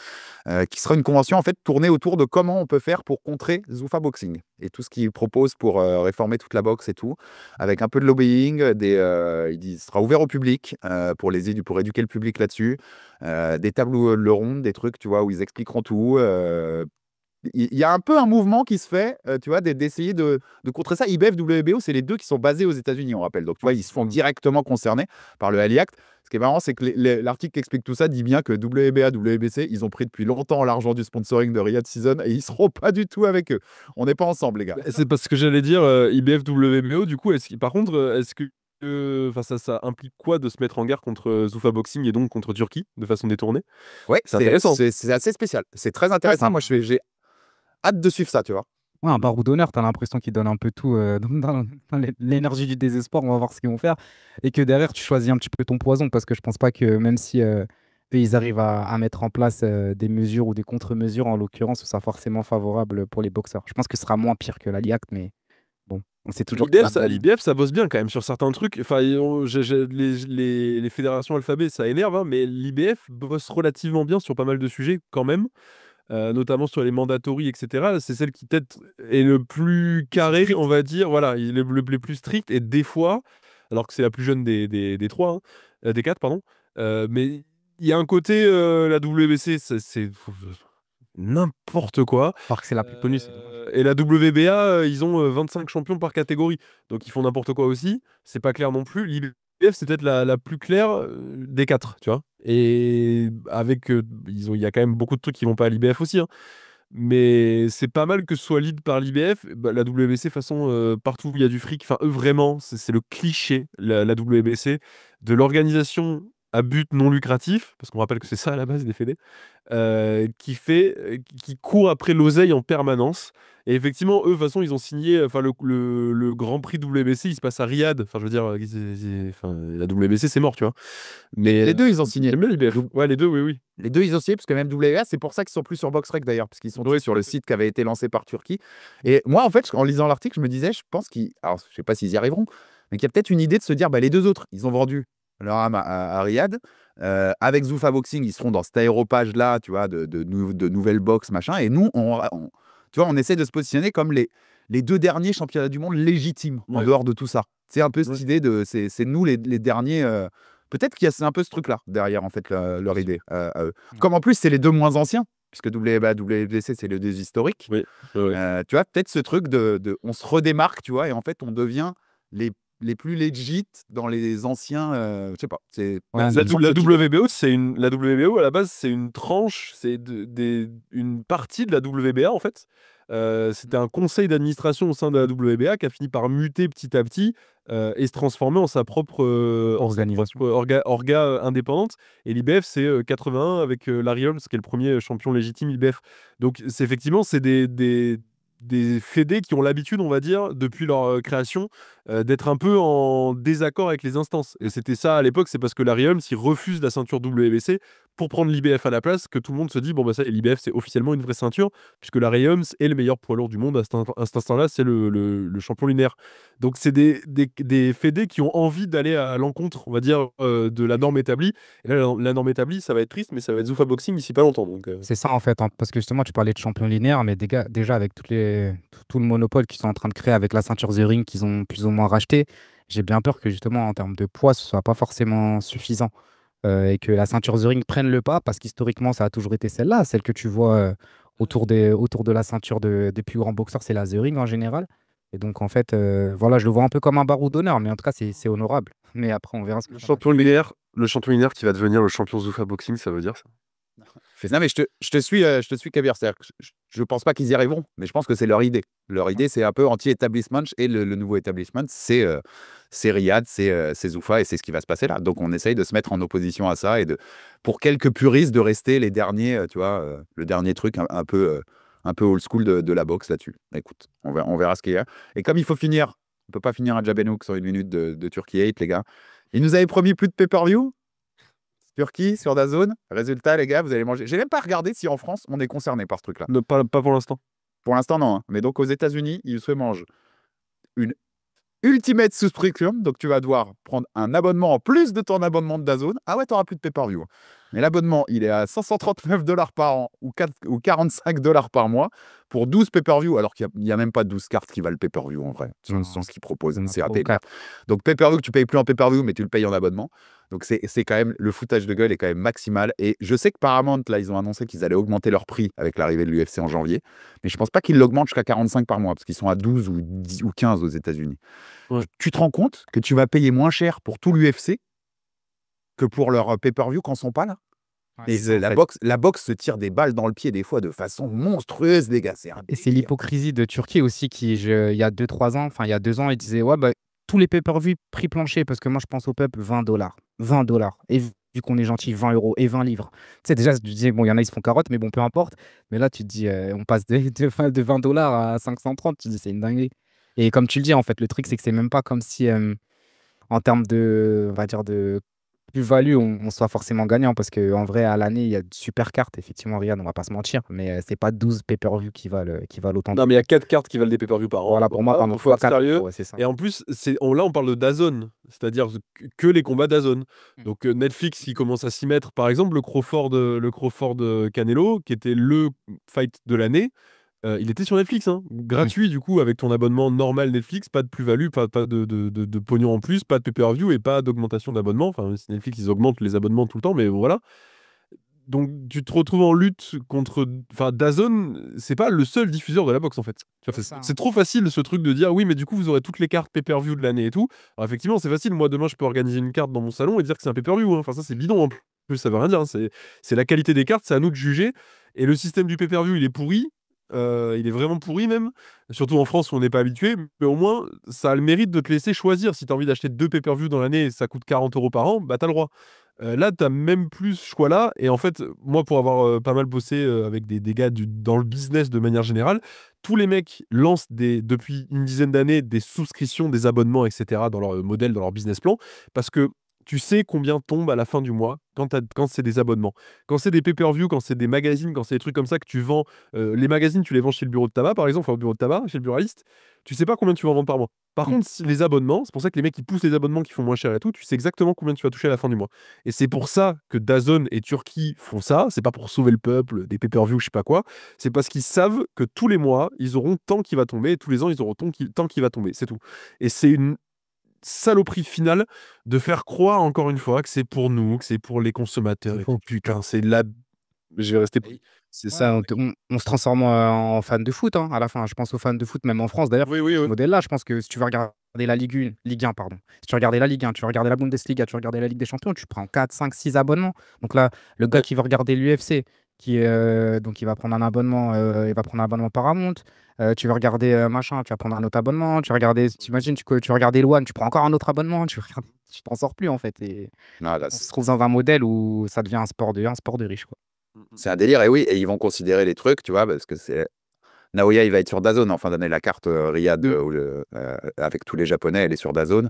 qui sera une convention en fait tournée autour de comment on peut faire pour contrer Zuffa Boxing et tout ce qu'ils proposent pour réformer toute la boxe et tout, avec un peu de lobbying, il sera ouvert au public pour éduquer le public là-dessus, des tables rondes, des trucs, tu vois, où ils expliqueront tout. Il y a un peu un mouvement qui se fait, tu vois, d'essayer de contrer ça. IBF, WBO, c'est les deux qui sont basés aux États-Unis, on rappelle. Donc, tu vois, ils se font directement concernés par le Ali Act. Ce qui est marrant, c'est que l'article qui explique tout ça dit bien que WBA, WBC, ils ont pris depuis longtemps l'argent du sponsoring de Riyadh Season et ils seront pas du tout avec eux. On n'est pas ensemble, les gars. C'est parce que j'allais dire, IBF, WBO, du coup, par contre, est-ce que ça implique quoi de se mettre en guerre contre Zuffa Boxing et donc contre Turquie de façon détournée? Ouais, C'est intéressant. c'est assez spécial. C'est très intéressant. Moi, j'ai hâte de suivre ça, tu vois. Ouais, un baroud d'honneur, t'as l'impression qu'ils donnent un peu tout dans l'énergie du désespoir, on va voir ce qu'ils vont faire. Et que derrière, tu choisis un petit peu ton poison, parce que je pense pas que même si eux, ils arrivent à mettre en place des mesures ou des contre-mesures, en l'occurrence, ce sera forcément favorable pour les boxeurs. Je pense que ce sera moins pire que l'Ali Act, mais bon, on sait toujours que L'IBF, ça bosse bien quand même sur certains trucs. Enfin, les fédérations alphabet, ça énerve, hein, mais l'IBF bosse relativement bien sur pas mal de sujets quand même. Notamment sur les mandatories, etc. C'est celle qui peut-être est le plus carré, on va dire. Voilà, il est le plus strict. Et des fois, alors que c'est la plus jeune des trois, hein, des quatre, pardon, mais il y a un côté, la WBC, c'est n'importe quoi. alors que c'est la plus connue. C'est dommage. Et la WBA, ils ont 25 champions par catégorie. Donc ils font n'importe quoi aussi. C'est pas clair non plus. L'IBF, c'est peut-être la plus claire des quatre, tu vois. Et avec, il y a quand même beaucoup de trucs qui vont pas à l'IBF aussi, hein. Mais c'est pas mal que ce soit lead par l'IBF. Bah, la WBC, de toute façon, partout où il y a du fric, enfin, eux, vraiment, c'est le cliché, la WBC, de l'organisation à but non lucratif, parce qu'on rappelle que c'est ça à la base des fédés, qui court après l'oseille en permanence. Et effectivement, eux, de toute façon, ils ont signé, enfin, le Grand Prix WBC, il se passe à Riyad. Enfin, je veux dire, enfin, la WBC, c'est mort, tu vois. Mais Les deux, ils ont signé. j'aime bien l'IBF. Ouais, les deux, oui. Les deux, ils ont signé, parce que même WBA, c'est pour ça qu'ils sont plus sur BoxRec d'ailleurs, parce qu'ils sont tous sur le site qui avait été lancé par Turquie. Et moi, en fait, en lisant l'article, je me disais, je pense alors, je sais pas s'ils y arriveront, mais qu'il y a peut-être une idée de se dire, bah, les deux autres, ils ont vendu leur âme à Riyad. Avec Zuffa Boxing, ils seront dans cet aéropage-là, tu vois, de nouvelles box, machin. Et nous, tu vois, on essaie de se positionner comme les deux derniers championnats du monde légitimes, en dehors de tout ça. C'est un peu cette idée de, c'est nous les derniers. Peut-être qu'il y a un peu ce truc-là derrière, en fait, leur idée à eux. Comme en plus, c'est les deux moins anciens, puisque WBA, WBC, c'est les deux historiques. Oui. Tu vois, peut-être ce truc on se redémarque, tu vois, et en fait, on devient les plus legit dans les anciens. Je sais pas. La WBO, à la base, c'est une tranche, c'est une partie de la WBA, en fait. C'était un conseil d'administration au sein de la WBA qui a fini par muter petit à petit et se transformer en sa propre orga indépendante. Et l'IBF, c'est 81 avec Larry Holmes, qui est le premier champion légitime IBF. Donc, effectivement, c'est des fédés qui ont l'habitude, on va dire, depuis leur création, d'être un peu en désaccord avec les instances. Et c'était ça à l'époque, c'est parce que Larry Holmes, il refuse la ceinture WBC pour prendre l'IBF à la place, que tout le monde se dit, bon, bah ça, l'IBF, c'est officiellement une vraie ceinture, puisque Larry Holmes est le meilleur poids lourd du monde à cet instant-là, c'est le champion lunaire. Donc, c'est des fédés qui ont envie d'aller à l'encontre, on va dire, de la norme établie. Et là, la norme établie, ça va être triste, mais ça va être Zuffa Boxing d'ici pas longtemps. Donc, C'est ça en fait, parce que justement, tu parlais de champion linéaire, mais déjà avec tout le monopole qu'ils sont en train de créer avec la ceinture The Ring qu'ils ont plus ou moins racheté, j'ai bien peur que justement en termes de poids, ce soit pas forcément suffisant et que la ceinture The Ring prenne le pas, parce qu'historiquement, ça a toujours été celle-là, celle que tu vois autour de la ceinture des plus grands boxeurs, c'est la The Ring en général. Et donc en fait, voilà, je le vois un peu comme un baroud d'honneur, mais en tout cas, c'est honorable. Mais après, on verra ce que le ça va champion linéaire qui va devenir le champion Zuffa Boxing, ça veut dire ça? Non, mais je te suis, Kabir. C'est-à-dire que je pense pas qu'ils y arriveront, mais je pense que c'est leur idée. Leur idée, c'est un peu anti-establishment, et le nouveau establishment, c'est Riyad, c'est Zoufa, et c'est ce qui va se passer là. Donc, on essaye de se mettre en opposition à ça, et pour quelques puristes, de rester les derniers, tu vois, le dernier truc un peu old school de la boxe là-dessus. Écoute, on verra ce qu'il y a. Et comme il faut finir, on peut pas finir à Jabenouk sur une minute de Turkey 8, les gars. Ils nous avaient promis plus de pay-per-view. Turquie sur DAZN. Résultat, les gars, vous allez manger. J'ai même pas regardé si en France on est concerné par ce truc-là. Pas pour l'instant. Pour l'instant, non, hein. Mais donc aux États-Unis, ils se mangent une Ultimate Subscription. Donc tu vas devoir prendre un abonnement en plus de ton abonnement de DAZN. Ah ouais, tu n'auras plus de pay-per-view. Mais l'abonnement, il est à $539 par an ou 45 $ par mois pour 12 pay-per-view, alors qu'il n'y a même pas 12 cartes qui valent le pay-per-view en vrai, Non, sans ce qu'ils proposent. on a C'est trop raté. quatre. Donc pay-per-view, tu payes plus en pay-per-view, mais tu le payes en abonnement. Donc c'est quand même, le foutage de gueule est quand même maximal. Et je sais que Paramount, là, ils ont annoncé qu'ils allaient augmenter leur prix avec l'arrivée de l'UFC en janvier. Mais je pense pas qu'ils l'augmentent jusqu'à 45 par mois, parce qu'ils sont à 12 ou 10 ou 15 aux États-Unis. Ouais. Tu te rends compte que tu vas payer moins cher pour tout l'UFC que pour leur pay-per-view quand ils sont pas là? Ouais, Et c'est ça, en fait. la boxe se tire des balles dans le pied des fois de façon monstrueuse, les gars. C'est un Et c'est délire. l'hypocrisie de Turquie aussi il y a 2-3 ans, enfin il y a 2 ans, ils disaient ouais, bah, tous les pay-per-view prix plancher, parce que moi je pense au peuple, $20. $20. Et vu qu'on est gentil, 20 € et 20 livres. Tu sais, déjà, tu disais, bon, il y en a, ils se font carotte, mais bon, peu importe. Mais là, tu te dis, on passe de $20 à 530, tu te dis, c'est une dinguerie. Et comme tu le dis, en fait, le truc, c'est que c'est même pas comme si, en termes de, on va dire, de plus-value, on soit forcément gagnant, parce qu'en vrai, à l'année, il y a de super cartes, effectivement, Riyad, on va pas se mentir, mais c'est pas 12 pay-per-view qui valent autant. Non, mais il y a 4 cartes qui valent des pay-per-view par an. Voilà, pour moi, Voilà, pardon, faut être 3-4. sérieux. Ouais, c'est ça. Et en plus, là, on parle de DAZN, c'est-à-dire que les combats DAZN. Donc Netflix qui commence à s'y mettre. Par exemple, le Crawford Canelo, qui était le fight de l'année, il était sur Netflix, hein. Gratuit du coup, avec ton abonnement normal Netflix, pas de plus-value, pas de pognon en plus, pas de pay-per-view et pas d'augmentation d'abonnement. Enfin, Netflix, ils augmentent les abonnements tout le temps, mais voilà. Donc tu te retrouves en lutte contre... Enfin, DAZN, c'est pas le seul diffuseur de la boxe en fait. Tu vois, C'est ça, c'est hein. trop facile ce truc de dire oui, mais du coup vous aurez toutes les cartes pay-per-view de l'année et tout. Alors effectivement, c'est facile. Moi demain, je peux organiser une carte dans mon salon et dire que c'est un pay-per-view, hein. Enfin, ça c'est bidon en plus, ça veut rien dire, hein. C'est la qualité des cartes, c'est à nous de juger. Et le système du pay-per-view, il est pourri. Il est vraiment pourri même. Surtout en France où on n'est pas habitué. Mais au moins, ça a le mérite de te laisser choisir. Si tu as envie d'acheter 2 pay-per-view dans l'année et ça coûte 40 € par an, bah t'as le droit. Là, tu as même plus ce choix-là. Et en fait, moi, pour avoir pas mal bossé avec des gars dans le business de manière générale, tous les mecs lancent depuis une dizaine d'années des souscriptions, des abonnements, etc. dans leur modèle, dans leur business plan. Parce que tu sais combien tombe à la fin du mois quand c'est des abonnements. Quand c'est des pay-per-view, quand c'est des magazines, quand c'est des trucs comme ça que tu vends. Les magazines, tu les vends chez le bureau de tabac, par exemple, enfin au bureau de tabac, chez le buraliste. Tu sais pas combien tu vas en vendre par mois. Par contre, les abonnements, c'est pour ça que les mecs qui poussent les abonnements qui font moins cher et tout, tu sais exactement combien tu vas toucher à la fin du mois. Et c'est pour ça que DAZN et Turquie font ça. C'est pas pour sauver le peuple, des pay-per-view, je sais pas quoi. C'est parce qu'ils savent que tous les mois, ils auront tant qui va tomber, et tous les ans, ils auront tant qui va tomber. C'est tout. Et c'est une saloperie finale de faire croire encore une fois que c'est pour nous, que c'est pour les consommateurs. Et tout. Putain, c'est la... Je vais rester... C'est ça, on se transforme en fan de foot, hein, à la fin. Je pense aux fans de foot, même en France. D'ailleurs, Oui. ce modèle-là, je pense que si tu veux regarder la Ligue 1, pardon. Si tu regardais la Ligue 1, tu veux regarder la Bundesliga, tu veux regarder la Ligue des Champions, tu prends 4, 5, 6 abonnements. Donc là, le gars qui veut regarder l'UFC, donc il va prendre un abonnement, Paramount. Tu veux regarder machin, tu vas prendre un autre abonnement. Tu imagines, tu veux regarder One, tu prends encore un autre abonnement. Tu t'en sors plus en fait. Et Non, là, on se trouve dans un modèle où ça devient un sport de riche, quoi. c'est un délire. Et oui, et ils vont considérer les trucs, tu vois, parce que c'est. Naoya, il va être sur DAZN en fin d'année. La carte Riyad, avec tous les Japonais, elle est sur DAZN.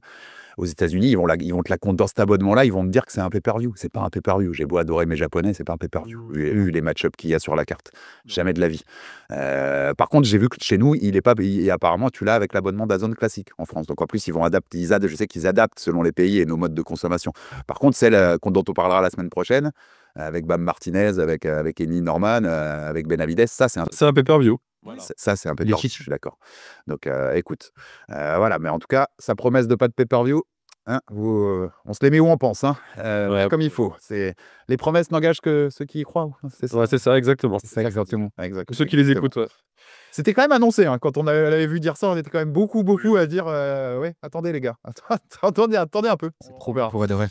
Aux États-Unis, ils vont te la compter dans cet abonnement-là. Ils vont te dire que c'est un pay-per-view. C'est pas un pay-per-view. J'ai beau adorer mes Japonais, c'est pas un pay-per-view. J'ai vu les match-ups qu'il y a sur la carte. Jamais de la vie. Par contre, j'ai vu que chez nous, il est pas. Et apparemment, tu l'as avec l'abonnement DAZN classique en France. Donc en plus, ils vont adapter. Je sais qu'ils adaptent selon les pays et nos modes de consommation. Par contre, celle dont on parlera la semaine prochaine, avec Bam Martinez, avec Eni Norman, avec Benavides, ça, c'est un pay-per-view. Voilà. Ça, c'est un peu Les dur, je chiffres. suis d'accord. Donc, écoute, voilà. Mais en tout cas, sa promesse de pas de pay-per-view, hein, on se les met où on pense, hein, Ouais. comme il faut. Les promesses n'engagent que ceux qui y croient. C'est ça. Ouais, c'est ça, exactement. C'est ça, exactement. Exactement. Ceux qui les écoutent, ouais. C'était quand même annoncé, hein, quand on l'avait vu dire ça, on était quand même beaucoup à dire ouais, attendez les gars, attendez un peu. C'est trop bien pour de vrai.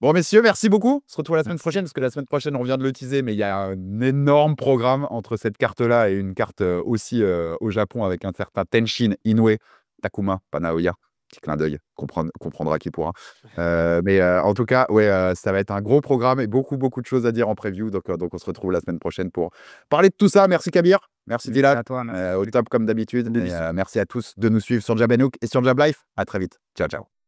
Bon, messieurs, merci beaucoup. On se retrouve la semaine prochaine, parce que la semaine prochaine, on vient de le teaser, mais il y a un énorme programme entre cette carte-là et une carte aussi au Japon avec un certain Tenshin Inoue Takuma Panaoya. Petit clin d'œil, comprendra qui pourra. Mais en tout cas, ouais, ça va être un gros programme et beaucoup, beaucoup de choses à dire en preview. Donc on se retrouve la semaine prochaine pour parler de tout ça. Merci Kabir, merci Merci Dylan, à toi, merci. au top comme d'habitude. Des Et bisous. merci à tous de nous suivre sur Jab & Hook et sur Jab Life. À très vite. Ciao, ciao.